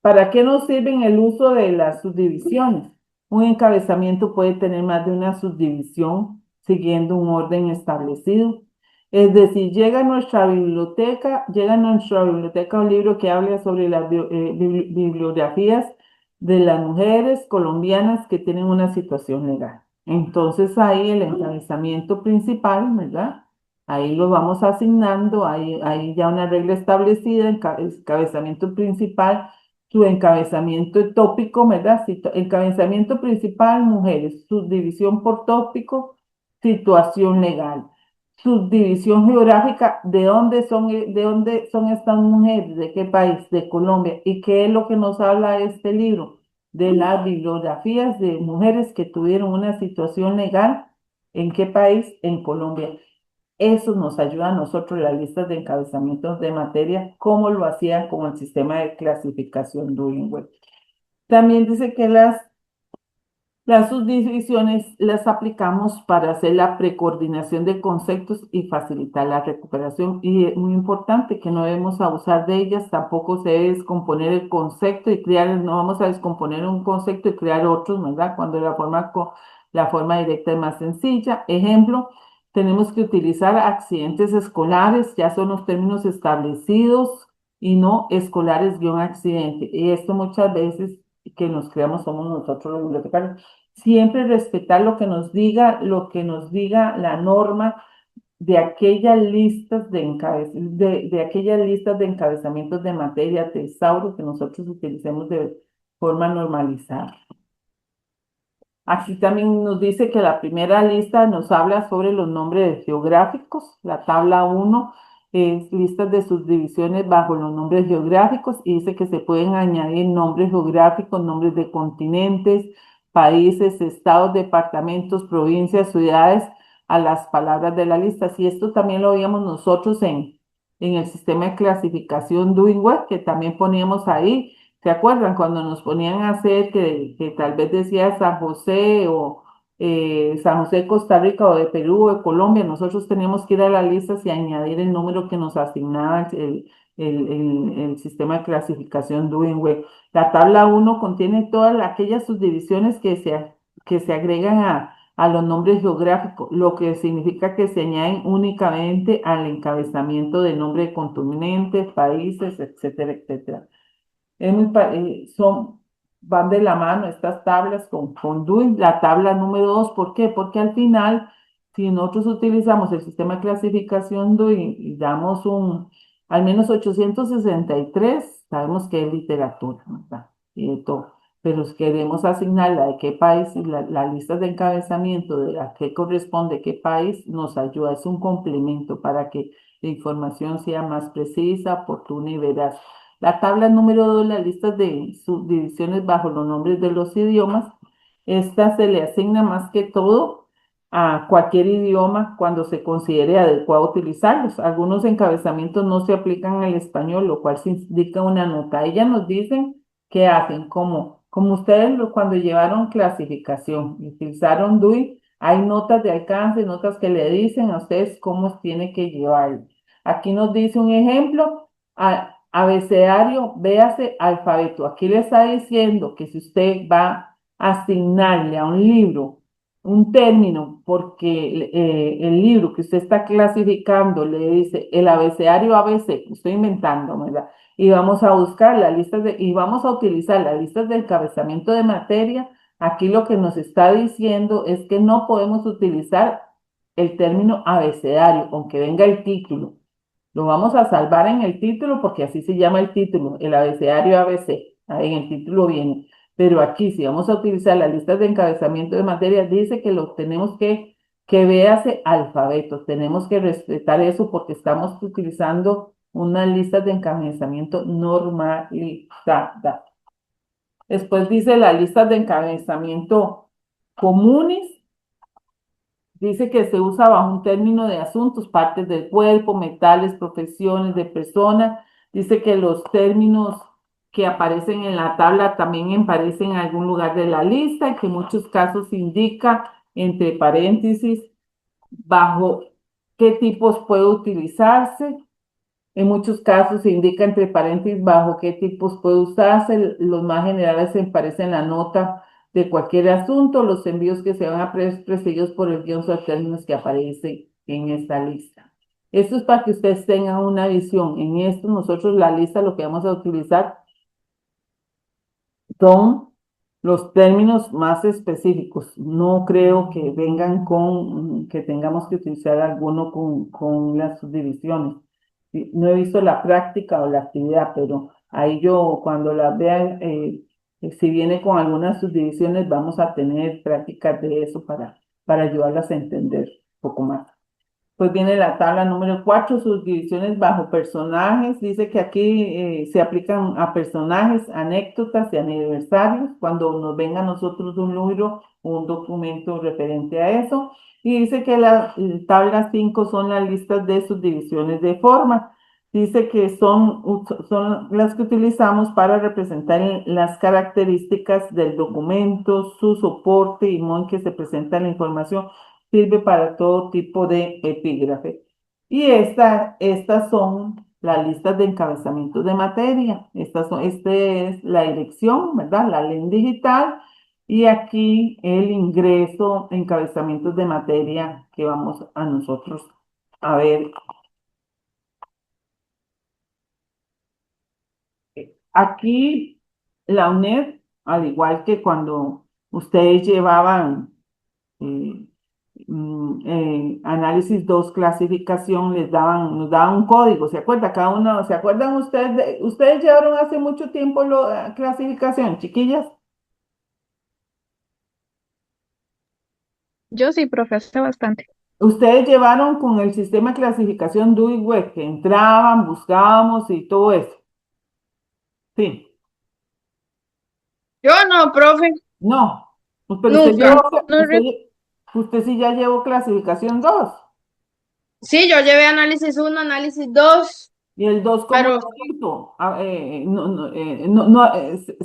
¿Para qué nos sirven el uso de las subdivisiones? Un encabezamiento puede tener más de una subdivisión siguiendo un orden establecido. Es decir, llega a nuestra biblioteca un libro que habla sobre las bibliografías de las mujeres colombianas que tienen una situación legal. Entonces ahí el encabezamiento principal, ¿verdad? Ahí lo vamos asignando, hay ya una regla establecida, encabezamiento principal, su encabezamiento tópico, ¿verdad? Encabezamiento principal, mujeres, subdivisión por tópico, situación legal. Subdivisión geográfica, de dónde son estas mujeres? ¿De qué país? De Colombia. ¿Y qué es lo que nos habla este libro? De las bibliografías de mujeres que tuvieron una situación legal. ¿En qué país? En Colombia. Eso nos ayuda a nosotros, las listas de encabezamientos de materia, como lo hacían con el sistema de clasificación Duingwell. También dice que las subdivisiones las aplicamos para hacer la precoordinación de conceptos y facilitar la recuperación. Y es muy importante que no debemos abusar de ellas, tampoco se debe descomponer el concepto y crear, no vamos a descomponer un concepto y crear otros, ¿verdad? Cuando la forma directa es más sencilla. Ejemplo, tenemos que utilizar accidentes escolares, ya son los términos establecidos y no escolares guión accidente. Y esto muchas veces que nos creamos somos nosotros los bibliotecarios. Siempre respetar lo que nos diga la norma de aquellas listas de aquellas listas de encabezamientos de materia, tesauro que nosotros utilicemos de forma normalizada. Aquí también nos dice que la primera lista nos habla sobre los nombres geográficos. La tabla 1 es listas de subdivisiones bajo los nombres geográficos y dice que se pueden añadir nombres geográficos, nombres de continentes, países, estados, departamentos, provincias, ciudades a las palabras de la lista. Si esto también lo veíamos nosotros en el sistema de clasificación Duingwell, que también poníamos ahí. ¿Se acuerdan cuando nos ponían a hacer que tal vez decía San José o San José de Costa Rica o de Perú o de Colombia? Nosotros teníamos que ir a las listas y añadir el número que nos asignaba el sistema de clasificación Duingwell. La tabla 1 contiene todas aquellas subdivisiones que se agregan a los nombres geográficos, lo que significa que se añaden únicamente al encabezamiento de nombre de continentes, países, etcétera, etcétera. Es muy van de la mano estas tablas con Dewey. La tabla número 2, ¿por qué? Porque al final, si nosotros utilizamos el sistema de clasificación Dewey y damos al menos 863, sabemos que es literatura, ¿verdad? Y de todo. Pero si queremos asignarla de qué país, y la lista de encabezamiento de a qué corresponde qué país, nos ayuda, es un complemento para que la información sea más precisa, oportuna y veraz. La tabla número 2, las listas de subdivisiones bajo los nombres de los idiomas. Esta se le asigna más que todo a cualquier idioma cuando se considere adecuado utilizarlos. Algunos encabezamientos no se aplican al español, lo cual se indica una nota. Ellas nos dicen qué hacen, como ustedes cuando llevaron clasificación y utilizaron DUI, hay notas de alcance, notas que le dicen a ustedes cómo tiene que llevarlo. Aquí nos dice un ejemplo. Abecedario, véase alfabeto. Aquí le está diciendo que si usted va a asignarle a un libro un término, porque el libro que usted está clasificando le dice el abecedario ABC, estoy inventando, ¿verdad? Y vamos a buscar las listas y vamos a utilizar las listas de encabezamiento de materia. Aquí lo que nos está diciendo es que no podemos utilizar el término abecedario, aunque venga el título. Lo vamos a salvar en el título porque así se llama el título, el abecedario ABC. Ahí en el título viene. Pero aquí, si vamos a utilizar las listas de encabezamiento de materia, dice que lo tenemos que véase alfabeto. Tenemos que respetar eso porque estamos utilizando unas listas de encabezamiento normalizadas. Después dice las listas de encabezamiento comunes. Dice que se usa bajo un término de asuntos, partes del cuerpo, metales, profesiones de persona. Dice que los términos que aparecen en la tabla también aparecen en algún lugar de la lista y que en muchos casos indica entre paréntesis bajo qué tipos puede utilizarse. En muchos casos se indica entre paréntesis bajo qué tipos puede usarse. Los más generales se aparecen en la nota de cualquier asunto, los envíos que se van a precedidos por el guión sobre términos que aparecen en esta lista. Esto es para que ustedes tengan una visión. En esto nosotros la lista lo que vamos a utilizar son los términos más específicos. No creo que vengan con, que tengamos que utilizar alguno con las subdivisiones. No he visto la práctica o la actividad, pero ahí yo cuando la vea, si viene con algunas subdivisiones, vamos a tener prácticas de eso para ayudarlas a entender un poco más. Pues viene la tabla número 4, subdivisiones bajo personajes. Dice que aquí se aplican a personajes, anécdotas y aniversarios, cuando nos venga a nosotros un libro o un documento referente a eso. Y dice que la tabla 5 son las listas de subdivisiones de forma. Dice que son las que utilizamos para representar las características del documento, su soporte y modo en que se presenta la información. Sirve para todo tipo de epígrafe. Y estas son las listas de encabezamientos de materia. Este es la dirección, ¿verdad? La ley digital. Y aquí el ingreso, encabezamientos de materia que vamos a nosotros a ver. Aquí la UNED, al igual que cuando ustedes llevaban eh, análisis 2 clasificación, nos daban un código, ¿se acuerda? Cada uno, ¿se acuerdan ustedes? Ustedes llevaron hace mucho tiempo clasificación, chiquillas. Yo sí, profe, hace bastante. Ustedes llevaron con el sistema de clasificación Dewey Web, que entraban, buscábamos y todo eso. Sí, Yo no, profe, no. Pues, pero nunca. No, usted sí ya llevó clasificación 2. Sí, yo llevé análisis uno, análisis 2, ¿Y el 2 cómo pero, lo hizo?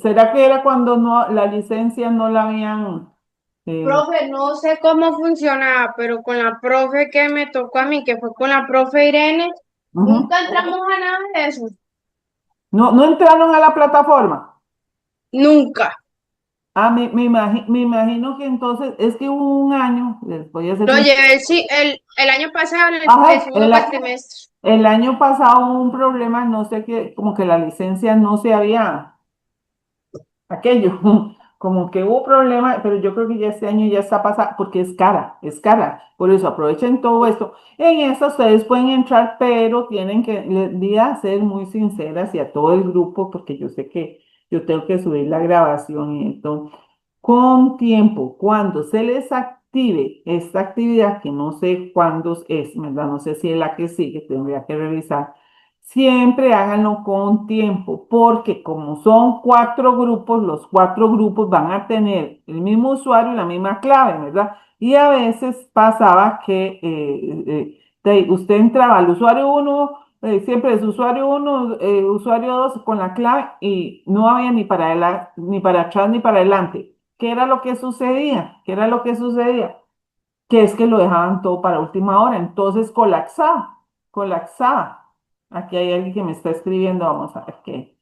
¿Será que era cuando la licencia no la habían... eh, profe, no sé cómo funcionaba, pero con la profe que me tocó a mí, que fue con la profe Irene, ujú. nunca entramos a nada de eso. No entraron a la plataforma? Nunca. Ah, me imagino que entonces, es que hubo un año, les voy a hacer Lo un... llevé, sí, el año pasado, el Ajá, segundo cuatrimestre. el año pasado hubo un problema, no sé qué, como que la licencia no se había aquello, como que hubo problema, pero yo creo que ya este año ya está pasando, porque es cara, por eso aprovechen todo esto. En esta ustedes pueden entrar, pero tienen que, les di a ser muy sinceras y a todo el grupo, porque yo sé que yo tengo que subir la grabación y esto, con tiempo, cuando se les active esta actividad, que no sé cuándo es, ¿verdad? No sé si es la que sigue, tendría que revisar. Siempre háganlo con tiempo, porque como son 4 grupos, los 4 grupos van a tener el mismo usuario y la misma clave, ¿verdad? Y a veces pasaba que usted entraba al usuario 1, siempre es usuario 1, usuario 2 con la clave y no había ni para ni para atrás ni para adelante. ¿Qué era lo que sucedía? ¿Qué era lo que sucedía? Que es que lo dejaban todo para última hora, entonces colapsaba. Aquí hay alguien que me está escribiendo, vamos a ver qué.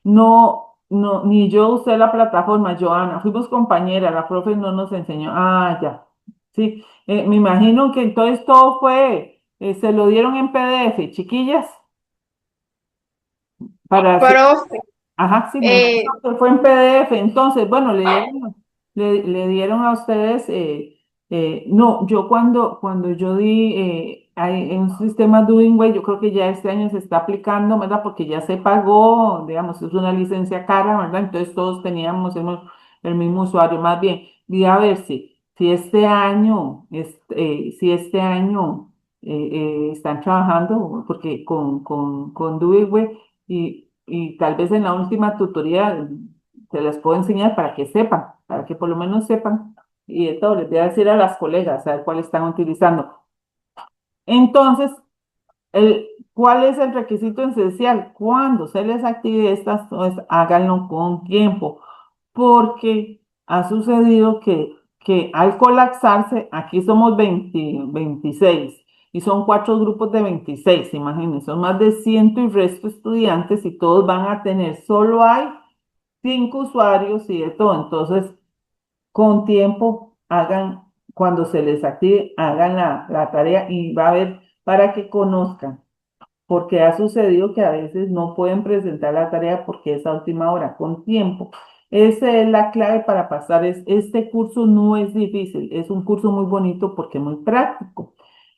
No, ni yo usé la plataforma, Joana, fuimos compañeras, la profe no nos enseñó. Ah, ya. Sí, me imagino que entonces todo fue, se lo dieron en PDF, chiquillas, para hacer. Profe, Ajá, sí, me imagino eh, que fue en PDF. Entonces, bueno, le dieron a ustedes, no, yo cuando yo di, hay en un sistema Doing Way, yo creo que ya este año se está aplicando, ¿verdad? Porque ya se pagó, digamos, es una licencia cara, ¿verdad? Entonces todos teníamos el mismo usuario, más bien, y a ver si este año, están trabajando, porque con Doing Way, y tal vez en la última tutoría se las puedo enseñar para que sepan, para que por lo menos sepan. Y de todo, les voy a decir a las colegas a ver cuál están utilizando. Entonces, ¿cuál es el requisito esencial? Cuando se les active estas, pues, háganlo con tiempo, porque ha sucedido que al colapsarse, aquí somos 26 y son 4 grupos de 26, imagínense, son más de 100 y resto estudiantes y todos van a tener, solo hay 5 usuarios y de todo. Entonces, con tiempo, cuando se les active, hagan la tarea y va a haber para que conozcan, porque ha sucedido que a veces no pueden presentar la tarea porque es a última hora, con tiempo. Esa es la clave para pasar. Este curso no es difícil, es un curso muy bonito porque es muy práctico.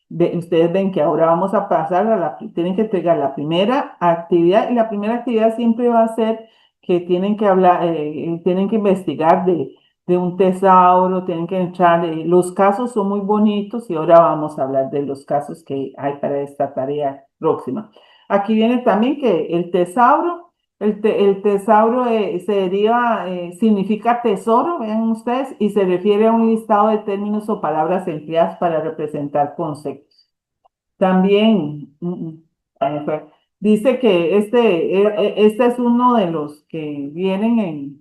Ustedes ven que ahora vamos a pasar tienen que entregar la primera actividad y la primera actividad siempre va a ser que tienen que hablar, tienen que investigar de un tesauro, tienen que entrar, los casos son muy bonitos y ahora vamos a hablar de los casos que hay para esta tarea próxima. Aquí viene también que el tesauro, el tesauro se deriva, significa tesoro, vean ustedes, y se refiere a un listado de términos o palabras empleadas para representar conceptos. También, ahí me fue. Dice que este es uno de los que vienen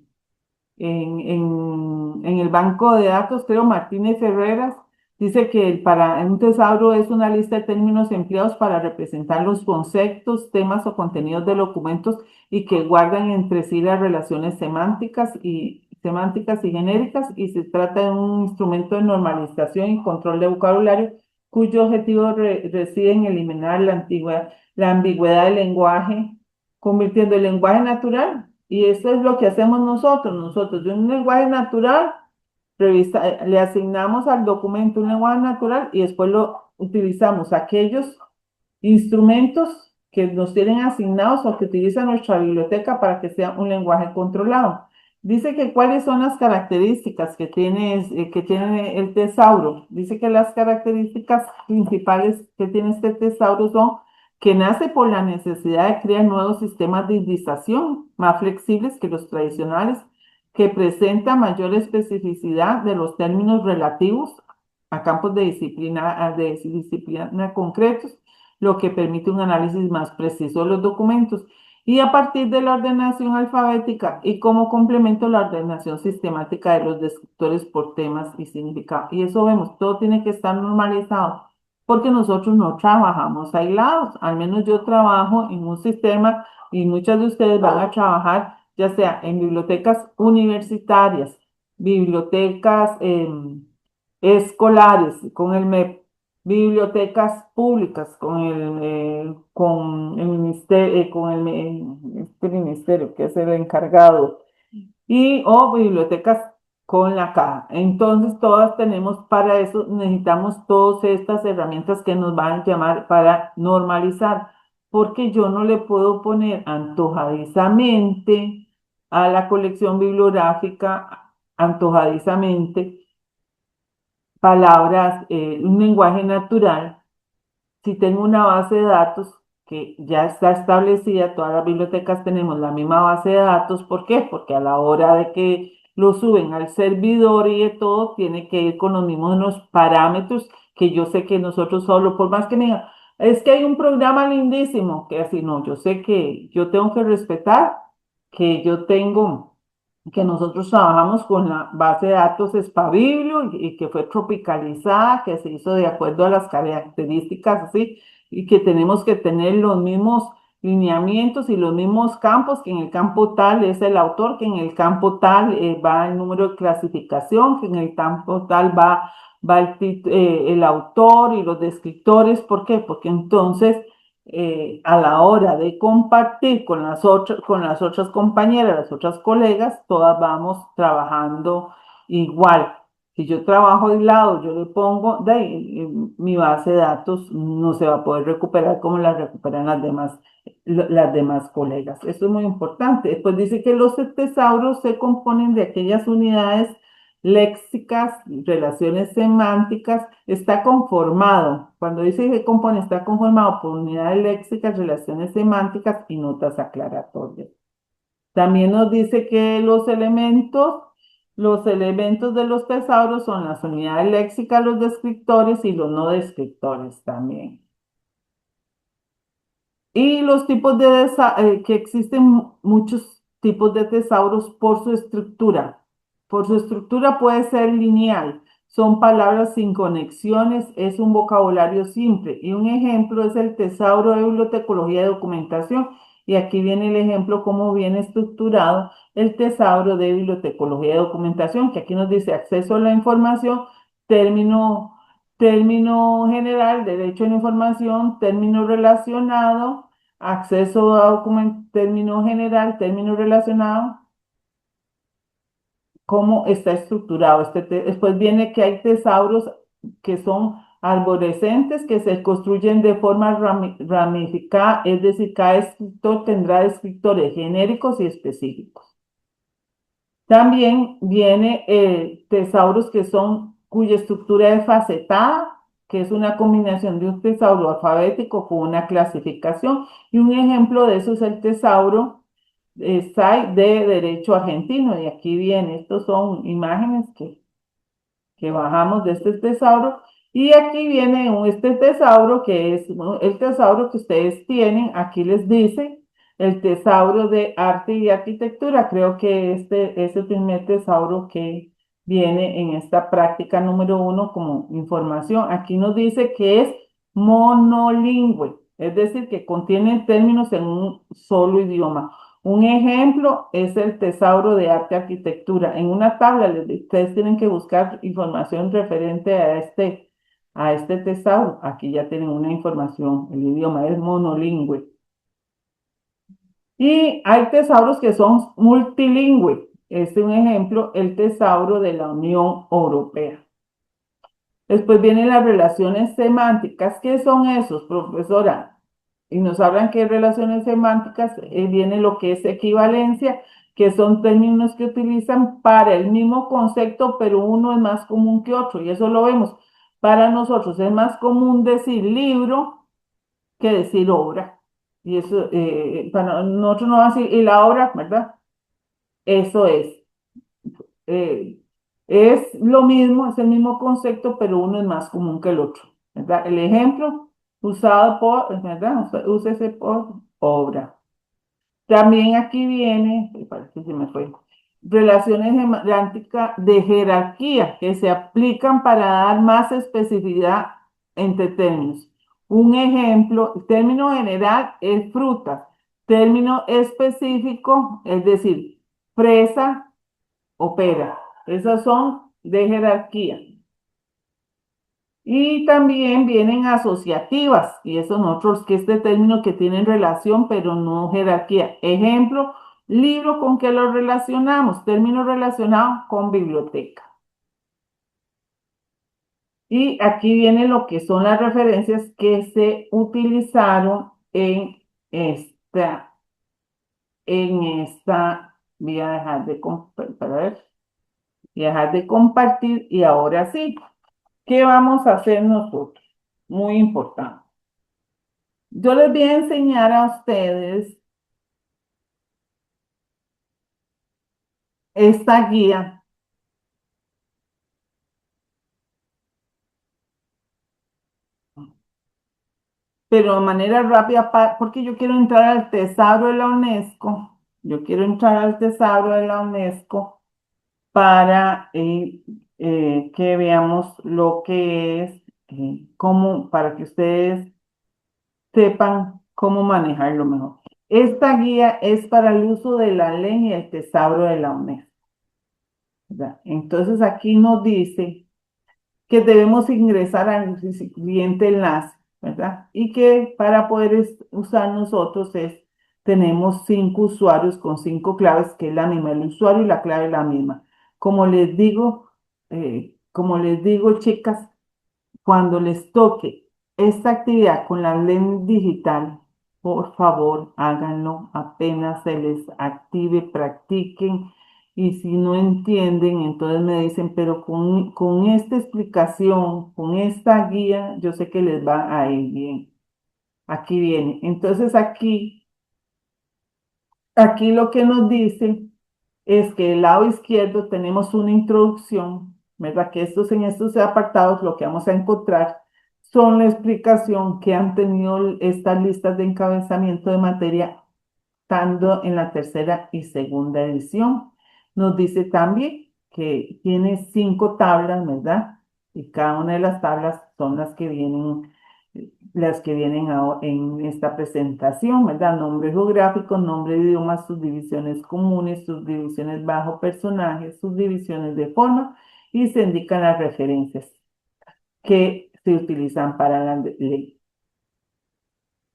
en el banco de datos, creo, Martínez Herreras, dice que para un tesauro es una lista de términos empleados para representar los conceptos, temas o contenidos de documentos y que guardan entre sí las relaciones semánticas y genéricas, y se trata de un instrumento de normalización y control de vocabulario cuyo objetivo reside en eliminar la ambigüedad del lenguaje, convirtiendo el lenguaje natural, y eso es lo que hacemos nosotros. Nosotros, de un lenguaje natural, le asignamos al documento un lenguaje natural y después lo utilizamos aquellos instrumentos que nos tienen asignados o que utiliza nuestra biblioteca para que sea un lenguaje controlado. Dice que cuáles son las características que tiene el tesauro. Dice que las características principales que tiene este tesauro son que nace por la necesidad de crear nuevos sistemas de indización más flexibles que los tradicionales, que presenta mayor especificidad de los términos relativos a campos de disciplina concretos, lo que permite un análisis más preciso de los documentos. Y a partir de la ordenación alfabética y como complemento la ordenación sistemática de los descriptores por temas y significado. Y eso vemos, todo tiene que estar normalizado porque nosotros no trabajamos aislados. Al menos yo trabajo en un sistema y muchos de ustedes van a trabajar ya sea en bibliotecas universitarias, bibliotecas escolares con el MEP, bibliotecas públicas con el ministerio, este ministerio que es el encargado, y o bibliotecas con la caja. Entonces, todas tenemos para eso, necesitamos todas estas herramientas que nos van a llamar para normalizar, porque yo no le puedo poner antojadizamente a la colección bibliográfica, antojadizamente, palabras, un lenguaje natural si tengo una base de datos que ya está establecida, todas las bibliotecas tenemos la misma base de datos. ¿Por qué? Porque a la hora de que lo suben al servidor y de todo, tiene que ir con los mismos unos parámetros que yo sé que nosotros solo, por más que me digan, es que hay un programa lindísimo, que así no, yo sé que yo tengo que respetar que yo tengo que nosotros trabajamos con la base de datos Espabiblio y que fue tropicalizada, que se hizo de acuerdo a las características así, y que tenemos que tener los mismos lineamientos y los mismos campos, que en el campo tal es el autor, que en el campo tal va el número de clasificación, que en el campo tal va el autor y los descriptores. ¿Por qué? Porque entonces a la hora de compartir con las otras compañeras, las otras colegas, todas vamos trabajando igual. Si yo trabajo de lado, yo le pongo, mi base de datos no se va a poder recuperar como la recuperan las demás colegas. Eso es muy importante. Después dice que los tesauros se componen de aquellas unidades léxicas, relaciones semánticas, está conformado. Cuando dice que compone, está conformado por unidades léxicas, relaciones semánticas y notas aclaratorias. También nos dice que los elementos de los tesauros son las unidades léxicas, los descriptores y los no descriptores también. Y los tipos que existen muchos tipos de tesauros por su estructura. Por su estructura puede ser lineal, son palabras sin conexiones, es un vocabulario simple. Y un ejemplo es el tesauro de bibliotecología de documentación. Y aquí viene el ejemplo cómo viene estructurado el tesauro de bibliotecología de documentación, que aquí nos dice acceso a la información, término, término general, derecho a la información, término relacionado, acceso a documentos, término general, término relacionado, cómo está estructurado después viene que hay tesauros que son arborescentes, que se construyen de forma ramificada, es decir, cada escritor tendrá descriptores genéricos y específicos. También viene tesauros cuya estructura es facetada, que es una combinación de un tesauro alfabético con una clasificación. Y un ejemplo de eso es el tesauro SAI de derecho argentino. Y aquí viene, estos son imágenes que bajamos de este tesauro. Y aquí viene este tesauro que es el tesauro que ustedes tienen. Aquí les dice el tesauro de arte y arquitectura. Creo que este es el primer tesauro que viene en esta práctica número 1 como información. Aquí nos dice que es monolingüe, es decir, que contiene términos en un solo idioma. Un ejemplo es el tesauro de arte y arquitectura. En una tabla ustedes tienen que buscar información referente a este tesauro. Aquí ya tienen una información. El idioma es monolingüe. Y hay tesauros que son multilingües. Este es un ejemplo, el tesauro de la Unión Europea. Después vienen las relaciones semánticas. ¿Qué son esos, profesora? Y nos hablan que relaciones semánticas viene lo que es equivalencia, que son términos que utilizan para el mismo concepto, pero uno es más común que otro, y eso lo vemos. Para nosotros es más común decir libro que decir obra. Y eso, para nosotros no va a decir, y la obra, ¿verdad? Eso eh, es lo mismo, es el mismo concepto, pero uno es más común que el otro, ¿verdad? El ejemplo usado por, ¿verdad? Úsese por obra. También aquí viene, parece que se me fue, relaciones semánticas de jerarquía que se aplican para dar más especificidad entre términos. Un ejemplo, término general es fruta, término específico, es decir, fresa o pera. Esas son de jerarquía. Y también vienen asociativas, y esos otros que este término que tienen relación, pero no jerarquía. Ejemplo, libro con que lo relacionamos, término relacionado con biblioteca. Y aquí viene lo que son las referencias que se utilizaron voy a dejar para ver, voy a dejar de compartir y ahora sí, ¿qué vamos a hacer nosotros? Muy importante. Yo les voy a enseñar a ustedes esta guía, pero de manera rápida, porque yo quiero entrar al tesauro de la UNESCO. Yo quiero entrar al tesauro de la UNESCO para que veamos lo que es, para que ustedes sepan cómo manejarlo mejor. Esta guía es para el uso de la ley y el tesauro de la UNESCO, ¿verdad? Entonces aquí nos dice que debemos ingresar al siguiente enlace, ¿verdad? Y que para poder usar nosotros tenemos 5 usuarios con 5 claves, que es la misma, el usuario y la clave es la misma. Como les digo, chicas, cuando les toque esta actividad con la ley digital, por favor, háganlo apenas se les active, practiquen. Y si no entienden, entonces me dicen, pero con esta explicación, con esta guía, yo sé que les va a ir bien. Aquí viene. Entonces aquí lo que nos dice es que el lado izquierdo tenemos una introducción, ¿verdad? Que en estos apartados lo que vamos a encontrar son la explicación que han tenido estas listas de encabezamiento de materia, tanto en la tercera y segunda edición. Nos dice también que tiene 5 tablas, ¿verdad? Y cada una de las tablas son las que vienen en esta presentación, ¿verdad? Nombre geográfico, nombre de idioma, subdivisiones comunes, subdivisiones bajo personajes, subdivisiones de forma, y se indican las referencias que se utilizan para la ley.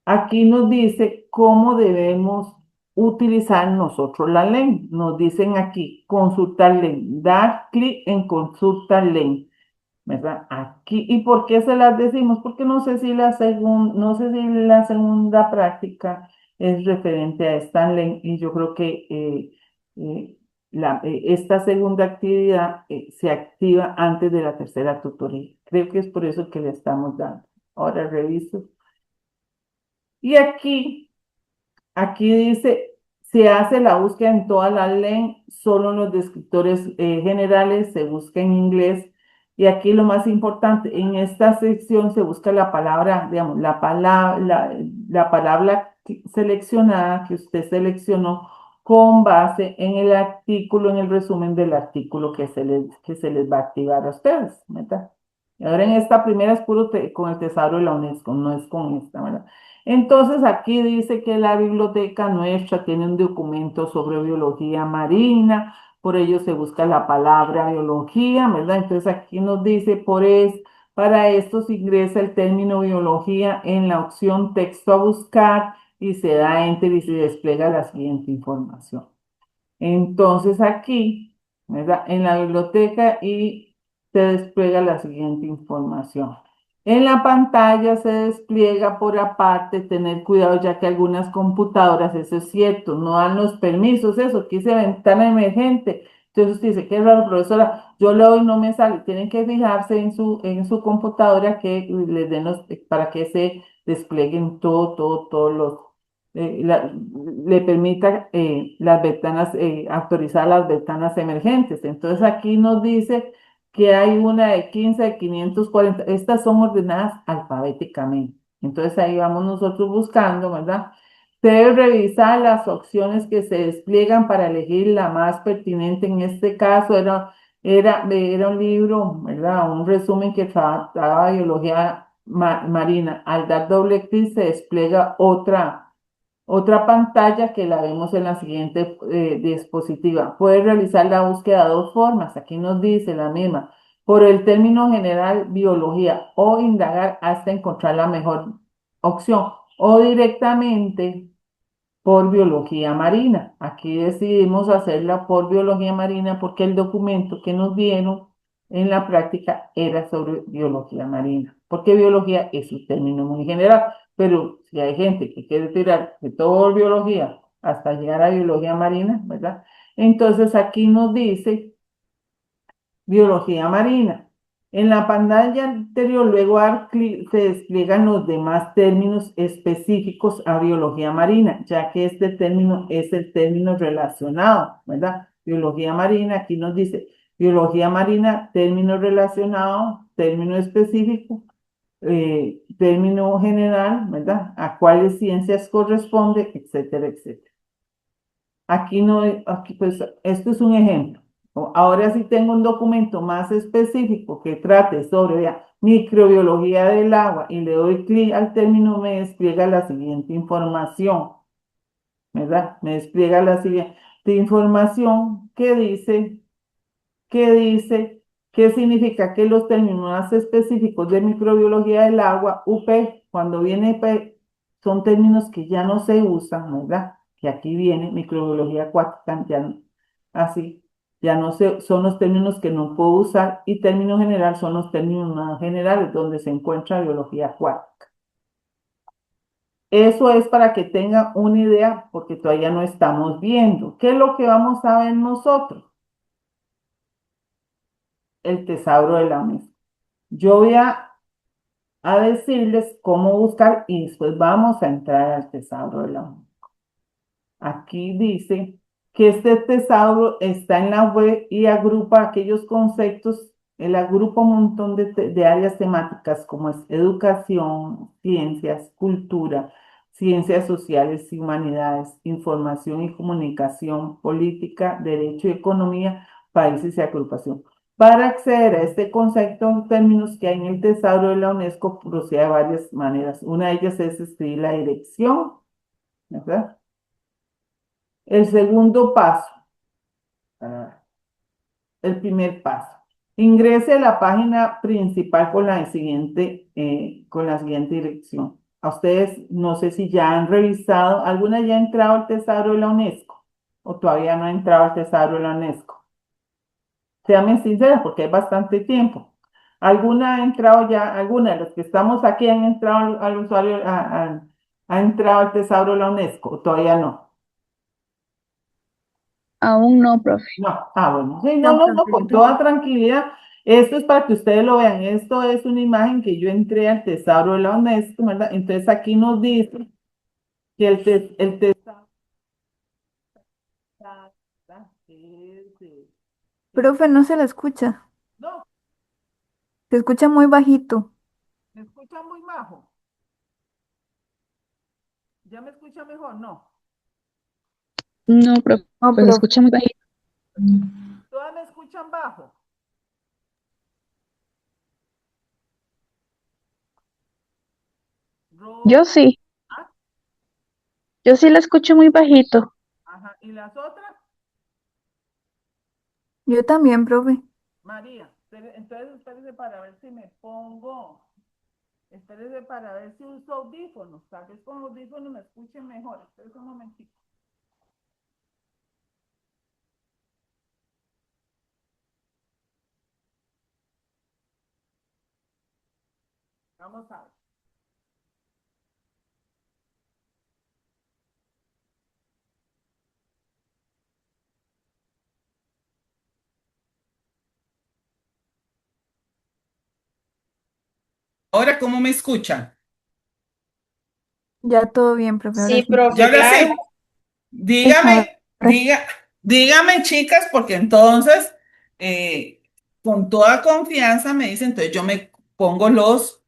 Aquí nos dice cómo debemos utilizar nosotros la ley. Nos dicen aquí, consultar ley, dar clic en consultar ley, ¿verdad? Aquí, ¿y por qué se las decimos? Porque no sé si la segunda práctica es referente a esta ley y yo creo que eh, esta segunda actividad se activa antes de la tercera tutoría. Creo que es por eso que le estamos dando. Ahora reviso. Y aquí dice, se hace la búsqueda en toda la ley, solo en los descriptores generales se busca en inglés. Y aquí lo más importante, en esta sección se busca la palabra, digamos, la palabra seleccionada que usted seleccionó con base en el artículo, en el resumen del artículo que se les va a activar a ustedes, ¿verdad? Y ahora en esta primera es con el tesauro de la UNESCO, no es con esta, ¿verdad? Entonces aquí dice que la biblioteca nuestra tiene un documento sobre biología marina, por ello se busca la palabra biología, ¿verdad? Entonces aquí nos dice, para esto se ingresa el término biología en la opción texto a buscar y se da enter y se despliega la siguiente información. Entonces aquí, ¿verdad? En la biblioteca y se despliega la siguiente información. En la pantalla se despliega por aparte, tener cuidado ya que algunas computadoras, eso es cierto, no dan los permisos, eso, aquí dice ventana emergente. Entonces usted dice, qué raro, profesora, yo le doy, no me sale. Tienen que fijarse en su computadora que les den para que se desplieguen todos los le permita las ventanas, autorizar las ventanas emergentes. Entonces aquí nos dice que hay una de 15 de 540. Estas son ordenadas alfabéticamente. Entonces ahí vamos nosotros buscando, ¿verdad? Se debe revisar las opciones que se despliegan para elegir la más pertinente. En este caso era un libro, ¿verdad? Un resumen que trataba biología marina. Al dar doble clic se despliega otra pantalla que la vemos en la siguiente diapositiva. Puede realizar la búsqueda de dos formas. Aquí nos dice la misma. Por el término general biología o indagar hasta encontrar la mejor opción. O directamente por biología marina. Aquí decidimos hacerla por biología marina porque el documento que nos dieron en la práctica era sobre biología marina, porque biología es un término muy general, pero si hay gente que quiere tirar de todo biología hasta llegar a biología marina, ¿verdad? Entonces aquí nos dice biología marina. En la pantalla anterior, luego se despliegan los demás términos específicos a biología marina, ya que este término es el término relacionado, ¿verdad? Biología marina, aquí nos dice biología marina, término relacionado, término específico, término general, ¿verdad? A cuáles ciencias corresponde, etcétera, etcétera. Aquí no, aquí pues esto es un ejemplo. Ahora sí tengo un documento más específico que trate sobre vea, microbiología del agua y le doy clic al término, me despliega la siguiente información, ¿verdad? Me despliega la siguiente información que dice, ¿qué significa que los términos más específicos de microbiología del agua, UP, cuando viene P, son términos que ya no se usan, ¿verdad? Que aquí viene microbiología acuática, así, ya no se, son los términos que no puedo usar y término general son los términos más generales donde se encuentra biología acuática. Eso es para que tengan una idea porque todavía no estamos viendo. ¿Qué es lo que vamos a ver nosotros? El tesauro de la UNESCO. Yo voy a decirles cómo buscar y después vamos a entrar al tesauro de la UNESCO. Aquí dice que este tesauro está en la web y agrupa aquellos conceptos, él agrupa un montón de áreas temáticas como es educación, ciencias, cultura, ciencias sociales y humanidades, información y comunicación, política, derecho y economía, países y agrupación. Para acceder a este concepto en términos que hay en el tesauro de la UNESCO, procede de varias maneras. Una de ellas es escribir la dirección, ¿verdad? El segundo paso, ah, el primer paso. Ingrese a la página principal con la siguiente dirección. a ustedes, no sé si ya han revisado, ¿alguna ya ha entrado al Tesauro de la UNESCO? ¿O todavía no ha entrado al Tesauro de la UNESCO? Sean sinceras, porque es bastante tiempo. ¿Alguna ha entrado ya, alguna de las que estamos aquí han entrado al usuario, ha entrado al Tesauro de la UNESCO? ¿O todavía no? Aún no, profe. No, bueno, sí, no, No, no, no, profe, con toda tranquilidad. Esto es para que ustedes lo vean. Esto es una imagen que yo entré al Tesauro de la UNESCO, ¿verdad? Entonces aquí nos dice que el Tesauro es Profe, no se la escucha. no, Se escucha muy bajito. me escucha muy bajo. ¿Ya me escucha mejor? No. No, profe, No, se profe. escucha muy bajito. ¿Todas me escuchan bajo? Yo Rosa, sí, ah, yo sí la escucho muy bajito. ajá. ¿Y las otras? Yo también, profe. María. Entonces, espérese para ver si me pongo. Espérese para ver si uso audífonos. Tal vez con audífonos me escuchen mejor. Espérese un momentito. Vamos a ver. Ahora, ¿cómo me escuchan? Ya todo bien, profe. Ahora Sí, sí. Ya profe, ahora claro. sí. Sí, ahora Dígame, sí. dígame, chicas, porque entonces, eh, con toda confianza me dicen, entonces yo me pongo los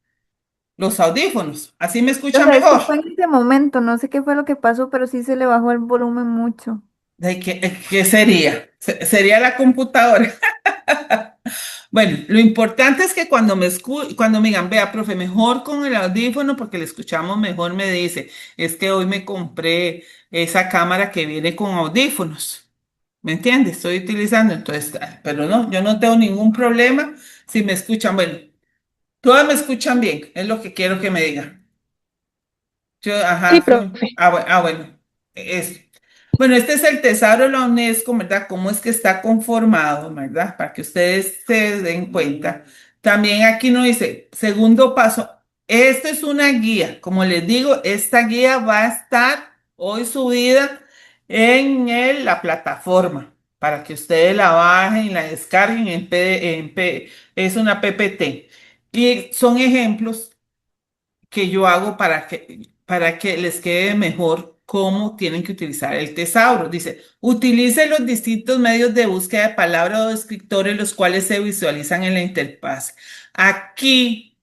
audífonos. Así me escucha Profe, es que mejor. fue en ese momento. No sé qué fue lo que pasó, pero sí se le bajó el volumen mucho. ¿Qué sería? ¿Sería la computadora? Bueno, lo importante es que cuando me digan, vea, profe, mejor con el audífono porque le escuchamos mejor, me dice, es que hoy me compré esa cámara que viene con audífonos. ¿Me entiendes? Estoy utilizando, entonces, pero no, yo no tengo ningún problema si me escuchan. Bueno, todas me escuchan bien, es lo que quiero que me digan. Yo, Sí, ajá, profe. bueno, eso. Bueno, este es el Tesauro de la UNESCO, ¿verdad? ¿Cómo es que está conformado, ¿verdad? Para que ustedes se den cuenta. También aquí nos dice, segundo paso, esto es una guía. Como les digo, esta guía va a estar hoy subida en la plataforma para que ustedes la bajen y la descarguen es una PPT. Y son ejemplos que yo hago para que les quede mejor cómo tienen que utilizar el tesauro. Dice, utilice los distintos medios de búsqueda de palabras o descriptores los cuales se visualizan en la interfaz. Aquí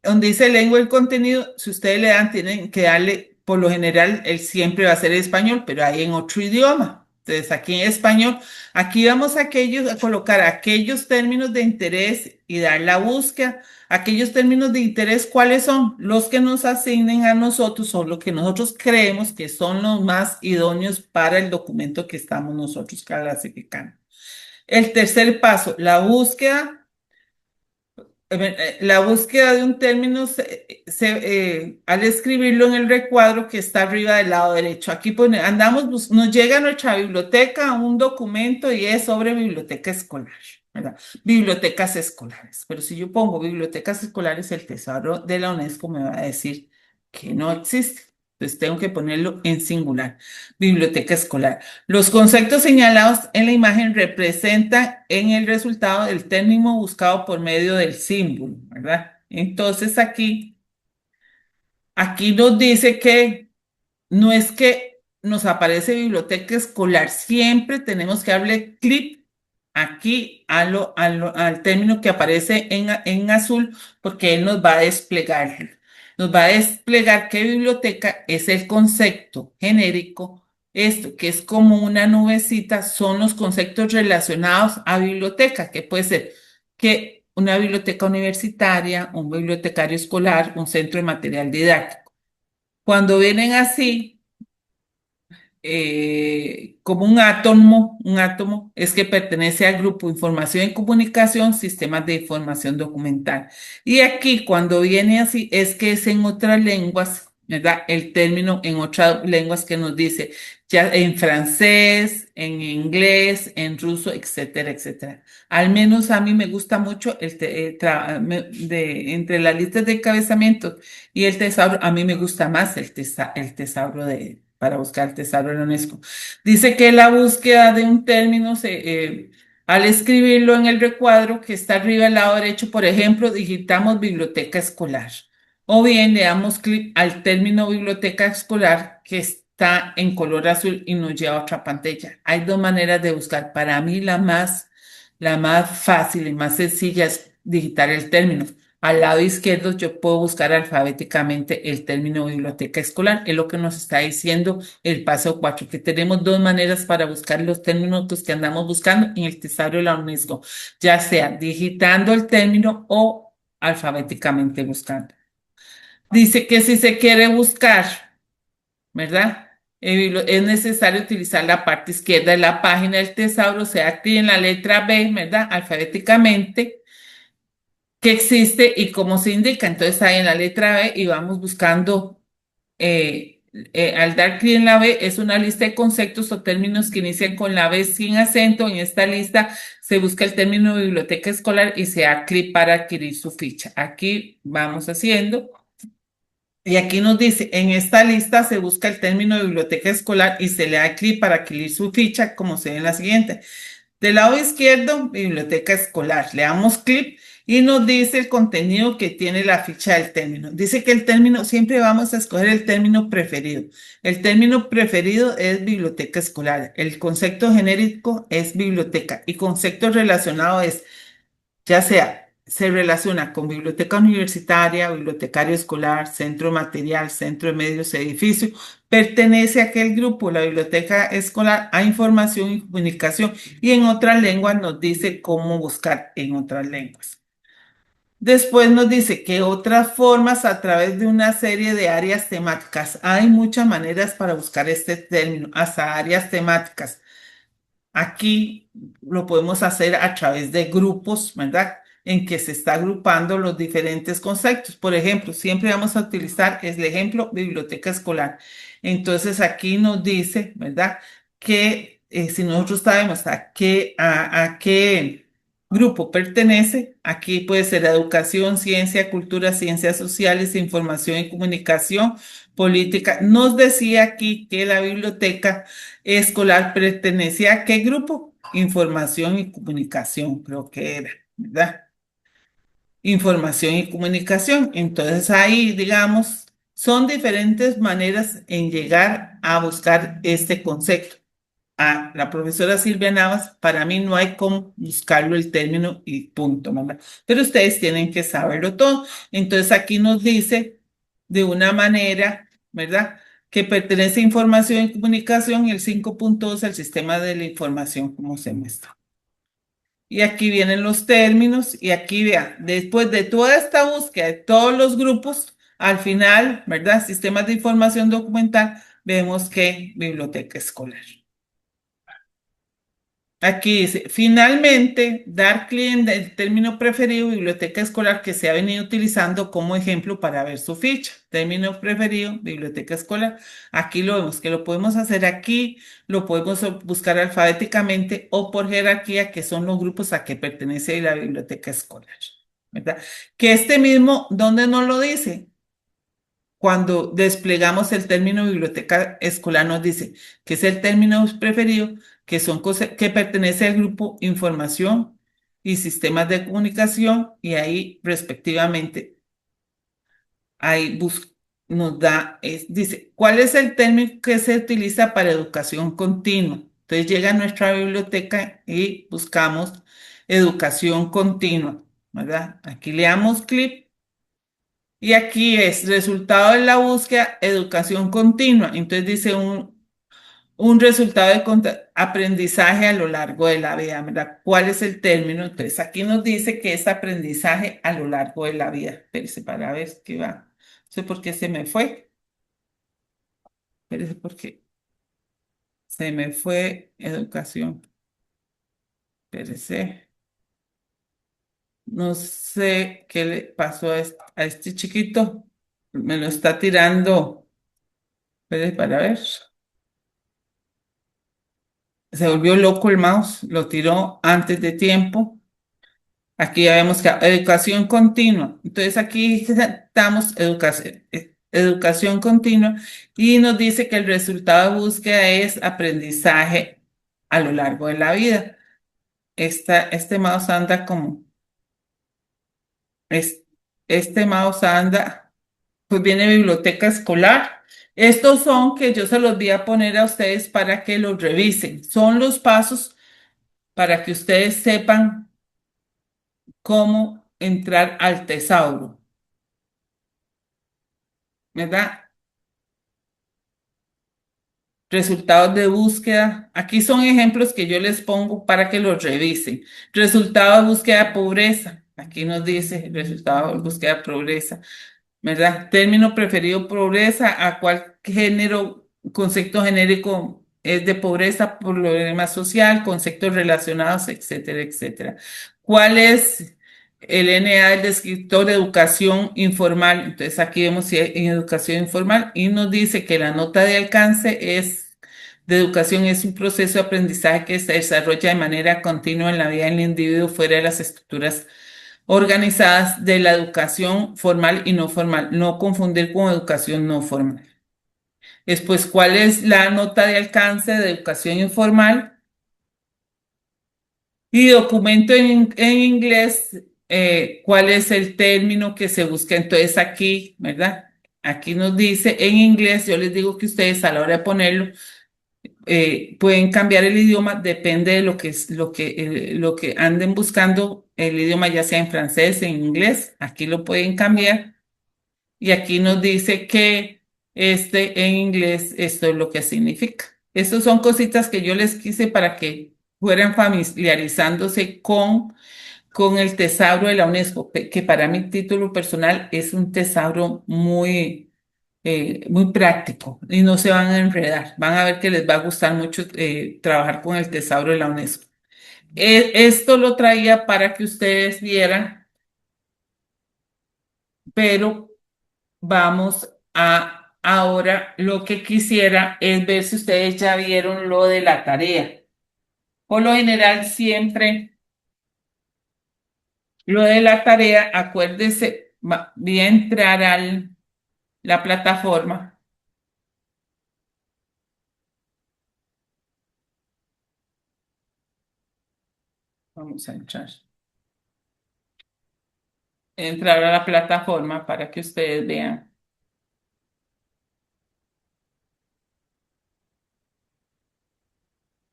donde dice lengua el contenido, si ustedes le dan, tienen que darle, por lo general, él siempre va a ser español, pero hay en otro idioma. Entonces, aquí en español, aquí vamos a colocar aquellos términos de interés y dar la búsqueda. Aquellos términos de interés, ¿cuáles son? Los que nos asignen a nosotros o lo que nosotros creemos que son los más idóneos para el documento que estamos nosotros clasificando. El tercer paso, la búsqueda de un término al escribirlo en el recuadro que está arriba del lado derecho. Aquí nos llega a nuestra biblioteca un documento y es sobre biblioteca escolar, ¿verdad? Bibliotecas escolares. Pero si yo pongo bibliotecas escolares, el Tesoro de la UNESCO me va a decir que no existe. Entonces tengo que ponerlo en singular. Biblioteca escolar. Los conceptos señalados en la imagen representan en el resultado el término buscado por medio del símbolo, ¿verdad? Entonces aquí nos dice que no es que nos aparece biblioteca escolar, siempre tenemos que darle clic aquí al término que aparece en azul porque él nos va a desplegar. Nos va a desplegar qué biblioteca es el concepto genérico. Esto, que es como una nubecita, son los conceptos relacionados a biblioteca, que puede ser que una biblioteca universitaria, un bibliotecario escolar, un centro de material didáctico. Cuando vienen así, como un átomo es que pertenece al grupo Información y Comunicación, Sistemas de Información Documental. Y aquí cuando viene así es que es en otras lenguas, ¿verdad? El término en otras lenguas que nos dice, ya en francés, en inglés, en ruso, etcétera, etcétera. Al menos a mí me gusta mucho entre las listas de encabezamientos y el tesauro, a mí me gusta más el tesauro para buscar el tesauro de la UNESCO. Dice que la búsqueda de un término, al escribirlo en el recuadro que está arriba al lado derecho, por ejemplo, digitamos biblioteca escolar. O bien le damos clic al término biblioteca escolar que está en color azul y nos lleva a otra pantalla. Hay dos maneras de buscar. Para mí la más fácil y más sencilla es digitar el término. Al lado izquierdo yo puedo buscar alfabéticamente el término biblioteca escolar. Es lo que nos está diciendo el paso 4, que tenemos dos maneras para buscar los términos que andamos buscando en el tesauro de la UNESCO, ya sea digitando el término o alfabéticamente buscando. Dice que si se quiere buscar, ¿verdad? Es necesario utilizar la parte izquierda de la página del tesauro, sea clic en la letra B, ¿verdad? Alfabéticamente que existe y cómo se indica. Entonces ahí en la letra B y vamos buscando, al dar clic en la B, es una lista de conceptos o términos que inician con la B sin acento. En esta lista se busca el término biblioteca escolar y se da clic para adquirir su ficha. Aquí vamos haciendo. Y aquí nos dice, en esta lista se busca el término biblioteca escolar y se le da clic para adquirir su ficha, como se ve en la siguiente. Del lado izquierdo, biblioteca escolar. Le damos clic y nos dice el contenido que tiene la ficha del término. Dice que el término, siempre vamos a escoger el término preferido. El término preferido es biblioteca escolar. El concepto genérico es biblioteca y concepto relacionado es, ya sea, se relaciona con biblioteca universitaria, bibliotecario escolar, centro material, centro de medios, edificio, pertenece a aquel grupo, la biblioteca escolar, a información y comunicación, y en otras lenguas nos dice cómo buscar en otras lenguas. Después nos dice que otras formas a través de una serie de áreas temáticas. Hay muchas maneras para buscar este término, hasta áreas temáticas. Aquí lo podemos hacer a través de grupos, ¿verdad? En que se está agrupando los diferentes conceptos. Por ejemplo, siempre vamos a utilizar el ejemplo biblioteca escolar. Entonces aquí nos dice, ¿verdad? Que si nosotros sabemos a qué grupo pertenece, aquí puede ser educación, ciencia, cultura, ciencias sociales, información y comunicación, política. Nos decía aquí que la biblioteca escolar pertenecía a qué grupo? Información y comunicación, creo que era, ¿verdad? Información y comunicación. Entonces ahí, digamos, son diferentes maneras en llegar a buscar este concepto. A la profesora Silvia Navas, para mí no hay cómo buscarlo el término y punto, ¿verdad? Pero ustedes tienen que saberlo todo. Entonces aquí nos dice de una manera, ¿verdad? Que pertenece a información y comunicación y el 5.2 al sistema de la información, como se muestra. Y aquí vienen los términos y aquí vean, después de toda esta búsqueda de todos los grupos, al final, ¿verdad? Sistemas de información documental, vemos que biblioteca escolar. Aquí dice, finalmente, dar clic en el término preferido, biblioteca escolar, que se ha venido utilizando como ejemplo para ver su ficha. Término preferido, biblioteca escolar. Aquí lo vemos, que lo podemos hacer aquí, lo podemos buscar alfabéticamente o por jerarquía, que son los grupos a que pertenece la biblioteca escolar, ¿verdad? Que este mismo, ¿dónde nos lo dice? Cuando desplegamos el término biblioteca escolar nos dice que es el término preferido, que son cosas que pertenece al grupo información y sistemas de comunicación y ahí respectivamente ahí nos da, dice, ¿cuál es el término que se utiliza para educación continua? Entonces llega a nuestra biblioteca y buscamos educación continua, ¿verdad? Aquí le damos clic. Y aquí es resultado de la búsqueda, educación continua. Entonces dice un resultado de aprendizaje a lo largo de la vida, ¿verdad? ¿Cuál es el término? Entonces aquí nos dice que es aprendizaje a lo largo de la vida. Espérese para ver qué va. No sé por qué se me fue. Espérese por qué. Se me fue educación. Espérese. No sé qué le pasó a este chiquito. Me lo está tirando. Espere para ver. Se volvió loco el mouse. Lo tiró antes de tiempo. Aquí ya vemos que educación continua. Entonces aquí estamos educación continua y nos dice que el resultado de búsqueda es aprendizaje a lo largo de la vida. Este mouse anda como, es- este mouse anda, pues viene biblioteca escolar. Estos son que yo se los voy a poner a ustedes para que los revisen. Son los pasos para que ustedes sepan cómo entrar al tesauro, ¿verdad? Resultados de búsqueda. Aquí son ejemplos que yo les pongo para que los revisen. Resultado de búsqueda de pobreza. Aquí nos dice resultado de búsqueda de pobreza, ¿verdad? Término preferido pobreza, a cuál género, concepto genérico es de pobreza, problema social, conceptos relacionados, etcétera, etcétera. ¿Cuál es el NA, el descriptor de educación informal? Entonces aquí vemos si hay en educación informal y nos dice que la nota de alcance de educación es un proceso de aprendizaje que se desarrolla de manera continua en la vida del individuo fuera de las estructuras organizadas de la educación formal y no formal, no confundir con educación no formal. Después, ¿cuál es la nota de alcance de educación informal? Y documento en inglés, ¿cuál es el término que se busca? Entonces aquí, ¿verdad? Aquí nos dice en inglés, yo les digo que ustedes a la hora de ponerlo, pueden cambiar el idioma, depende de lo que anden buscando el idioma, ya sea en francés, en inglés, aquí lo pueden cambiar y aquí nos dice que en inglés esto es lo que significa. Estas son cositas que yo les quise para que fueran familiarizándose con el tesauro de la UNESCO, que para mi título personal es un tesauro muy práctico y no se van a enredar. Van a ver que les va a gustar mucho trabajar con el tesauro de la UNESCO. Esto lo traía para que ustedes vieran, pero vamos a ahora lo que quisiera es ver si ustedes ya vieron lo de la tarea. Por lo general, siempre lo de la tarea, acuérdese, voy a entrar a la plataforma. Vamos a entrar a la plataforma para que ustedes vean.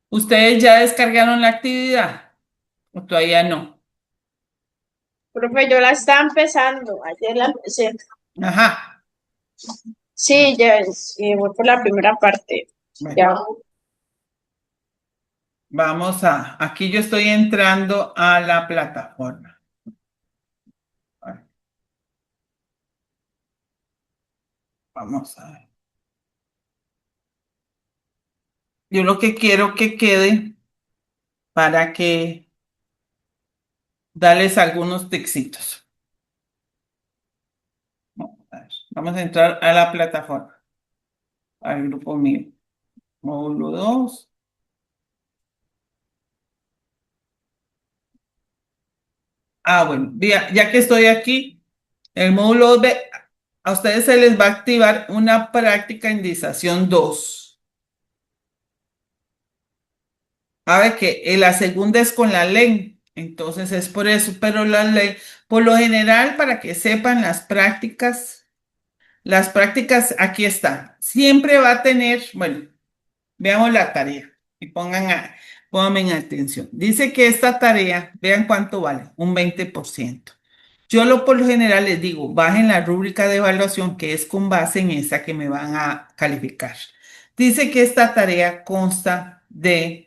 ¿Ustedes ya descargaron la actividad o todavía no? Profe, yo la estaba empezando, ayer la empecé. Ajá. Sí, ya voy por la primera parte. Bueno, Ya. aquí yo estoy entrando a la plataforma. Vamos a ver. Yo lo que quiero que quede para que darles algunos texitos. Vamos a entrar a la plataforma, al grupo mío. Módulo 2. Bueno, ya que estoy aquí, el módulo 2, a ustedes se les va a activar una práctica indización 2. A ver que la segunda es con la ley, entonces es por eso, pero la ley, por lo general, para que sepan las prácticas aquí están. Siempre va a tener, bueno, veamos la tarea y pónganme en atención. Dice que esta tarea, vean cuánto vale, un 20%. Yo por lo general les digo, bajen la rúbrica de evaluación que es con base en esa que me van a calificar. Dice que esta tarea consta de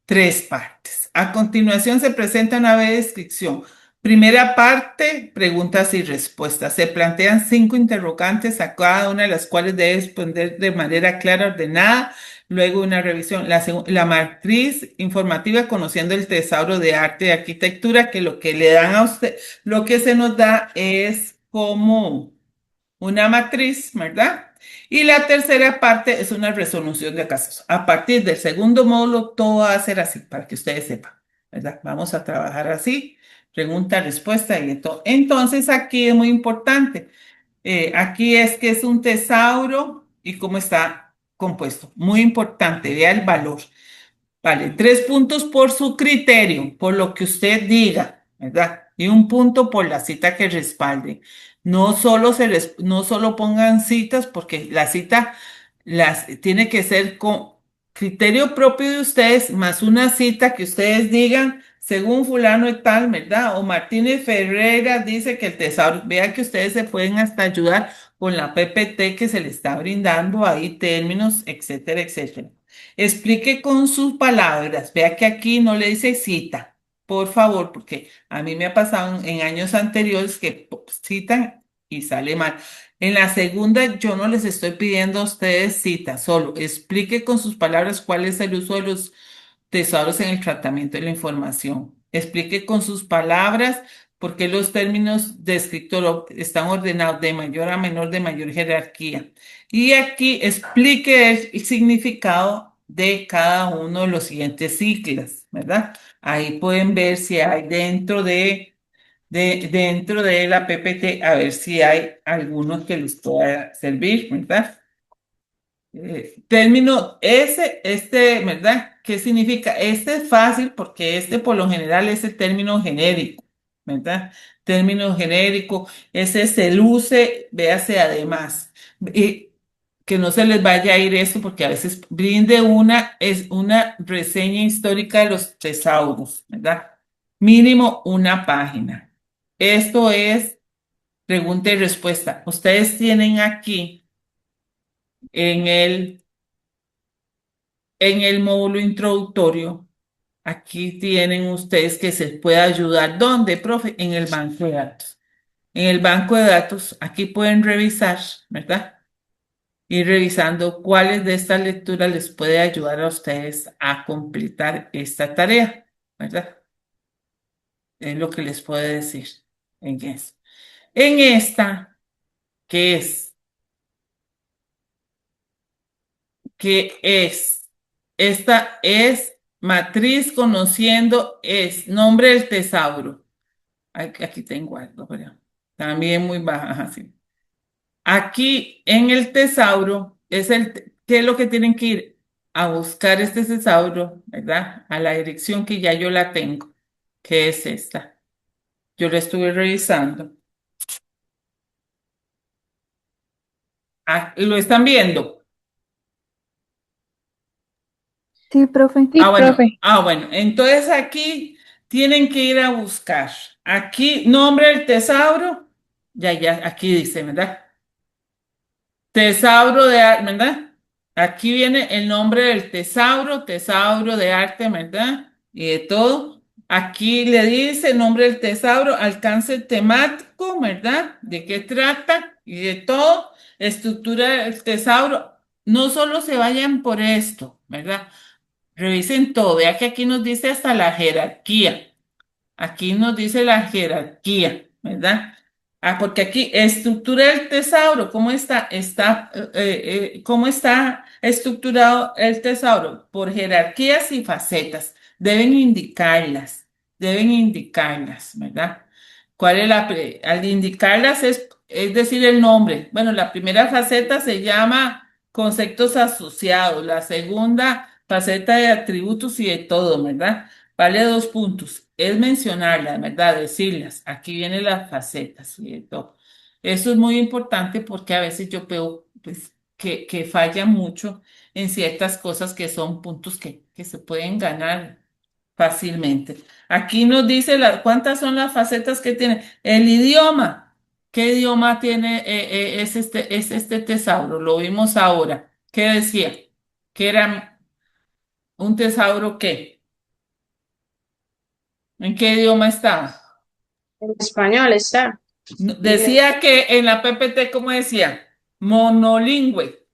3 partes. A continuación se presenta una breve descripción. Primera parte, preguntas y respuestas. Se plantean 5 interrogantes a cada una de las cuales debe responder de manera clara, ordenada. luego una revisión. La matriz informativa conociendo el tesauro de arte y arquitectura, que lo que le dan a usted, lo que se nos da es como una matriz, ¿verdad? Y la tercera parte es una resolución de casos. A partir del segundo módulo, todo va a ser así, para que ustedes sepan, ¿verdad? Vamos a trabajar así, pregunta, respuesta y todo. Entonces, aquí es muy importante. Aquí es que es un tesauro y cómo está compuesto. Muy importante, vea el valor. Vale, 3 puntos por su criterio, por lo que usted diga, ¿verdad? Y 1 punto por la cita que respalde. No solo pongan citas, porque la cita tiene que ser con criterio propio de ustedes, más una cita que ustedes digan, según fulano y tal, ¿verdad? O Martínez Ferreira dice que el tesauro, vea que ustedes se pueden hasta ayudar con la PPT que se le está brindando ahí, términos, etcétera, etcétera. Explique con sus palabras. Vea que aquí no le dice cita, por favor, porque a mí me ha pasado en años anteriores que citan y sale mal. En la segunda, yo no les estoy pidiendo a ustedes cita, solo explique con sus palabras cuál es el uso de los tesauros en el tratamiento de la información. Explique con sus palabras por qué los términos de escritor están ordenados de mayor a menor, de mayor jerarquía. Y aquí explique el significado de cada uno de los siguientes siglas, ¿verdad? Ahí pueden ver si hay dentro de la PPT, a ver si hay algunos que les pueda servir, ¿verdad? Término ¿verdad? ¿Qué significa? Este es fácil porque este por lo general es el término genérico, ¿verdad? Término genérico, ese se luce, véase además. Y que no se les vaya a ir esto porque a veces brinde es una reseña histórica de los tesauros, ¿verdad? Mínimo una página. Esto es pregunta y respuesta. Ustedes tienen aquí en el módulo introductorio, aquí tienen ustedes que se puede ayudar. ¿Dónde, profe? En el banco de datos. En el banco de datos, aquí pueden revisar, ¿verdad? Ir revisando cuáles de estas lecturas les puede ayudar a ustedes a completar esta tarea, ¿verdad? Es lo que les puedo decir en eso. En esta, que es, que es, esta es matriz conociendo, es nombre del tesauro. Aquí tengo algo, pero también muy baja, ajá, sí. Aquí en el tesauro ¿qué es lo que tienen que ir? A buscar este tesauro, ¿verdad? A la dirección que ya yo la tengo, que es esta. Yo la estuve revisando. Ah, ¿lo están viendo? Sí, profe. Sí, profe. Bueno. Entonces aquí tienen que ir a buscar. Aquí, nombre del tesauro. Ya, aquí dice, ¿verdad? Tesauro de arte, ¿verdad? Aquí viene el nombre del tesauro de arte, ¿verdad? Y de todo. Aquí le dice el nombre del tesauro, alcance temático, ¿verdad? ¿De qué trata? Y de todo. Estructura del tesauro. No solo se vayan por esto, ¿verdad? Revisen todo. Vea que aquí nos dice hasta la jerarquía. Aquí nos dice la jerarquía, ¿verdad? Ah, porque aquí estructura del tesauro, ¿cómo cómo está estructurado el tesauro? Por jerarquías y facetas. Deben indicarlas, ¿verdad? Al indicarlas es decir el nombre. Bueno, la primera faceta se llama conceptos asociados, la segunda faceta de atributos y de todo, ¿verdad? Vale 2 puntos. Es mencionarlas, ¿verdad? Decirlas. Aquí vienen las facetas y de todo. Eso es muy importante porque a veces yo veo pues, que falla mucho en ciertas cosas que son puntos que se pueden ganar fácilmente. Aquí nos dice cuántas son las facetas que tiene. El idioma. ¿Qué idioma tiene? Es este tesauro. Lo vimos ahora. ¿Qué decía? Que era un tesauro ¿qué? ¿En qué idioma está? En español está. Decía que en la PPT, ¿cómo decía? Monolingüe.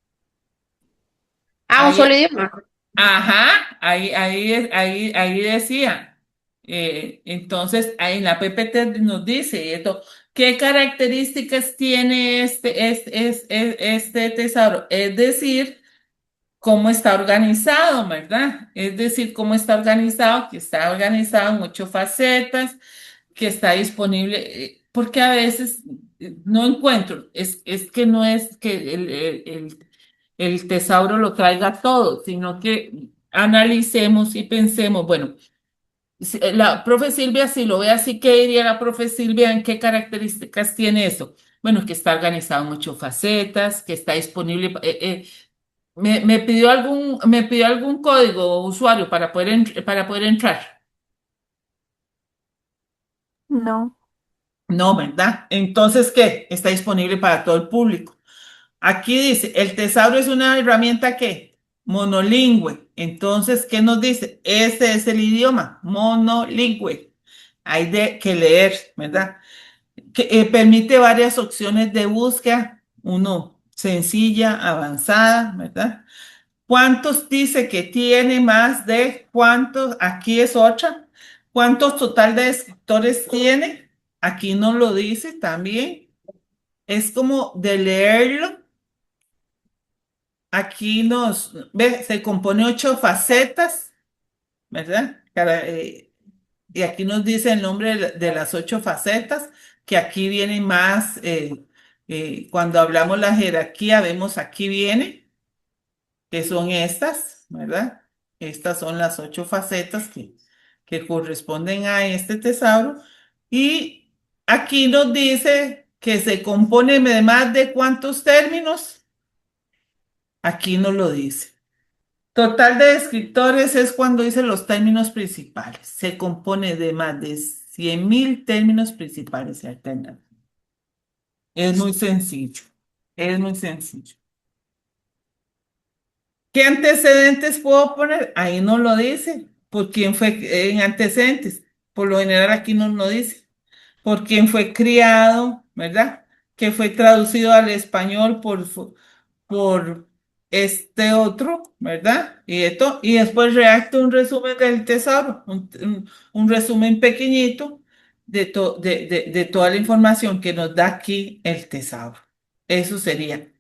Ah, un Ahí, solo idioma. ajá, ahí decía. Entonces, ahí en la PPT nos dice esto, ¿qué características tiene este tesauro? Es decir, cómo está organizado, ¿verdad? Es decir, cómo está organizado, que está organizado en 8 facetas, que está disponible, porque a veces no encuentro, es que no es que el tesauro lo traiga todo, sino que analicemos y pensemos, bueno, la profe Silvia, si lo ve así, ¿qué diría la profe Silvia? ¿En qué características tiene eso? Bueno, que está organizado en 8 facetas, que está disponible. Me pidió algún código usuario para poder entrar. No, No, ¿verdad? Entonces, ¿qué? Está disponible para todo el público. Aquí dice, el tesauro es una herramienta que monolingüe. Entonces, ¿qué nos dice? Ese es el idioma, monolingüe. Hay que leer, ¿verdad? Que permite varias opciones de búsqueda. Uno, sencilla, avanzada, ¿verdad? ¿Cuántos dice que tiene más de cuántos? Aquí es otra. ¿Cuántos total de escritores tiene? Aquí no lo dice también. Es como de leerlo. Aquí ve, se compone 8 facetas, ¿verdad? Y aquí nos dice el nombre de las 8 facetas, que aquí viene más, cuando hablamos la jerarquía, vemos aquí viene, que son estas, ¿verdad? Estas son las 8 facetas que corresponden a este tesauro. Y aquí nos dice que se compone de más de cuántos términos. Aquí no lo dice. Total de escritores es cuando dice los términos principales. Se compone de más de 100.000 términos principales y alternativos. Es muy sencillo. Es muy sencillo. ¿Qué antecedentes puedo poner? Ahí no lo dice. ¿Por quién fue en antecedentes? Por lo general aquí no lo dice. ¿Por quién fue criado? ¿Verdad? Que fue traducido al español por este otro, ¿verdad? Y después redacta un resumen del tesauro, un resumen pequeñito de toda la información que nos da aquí el tesauro. Eso sería.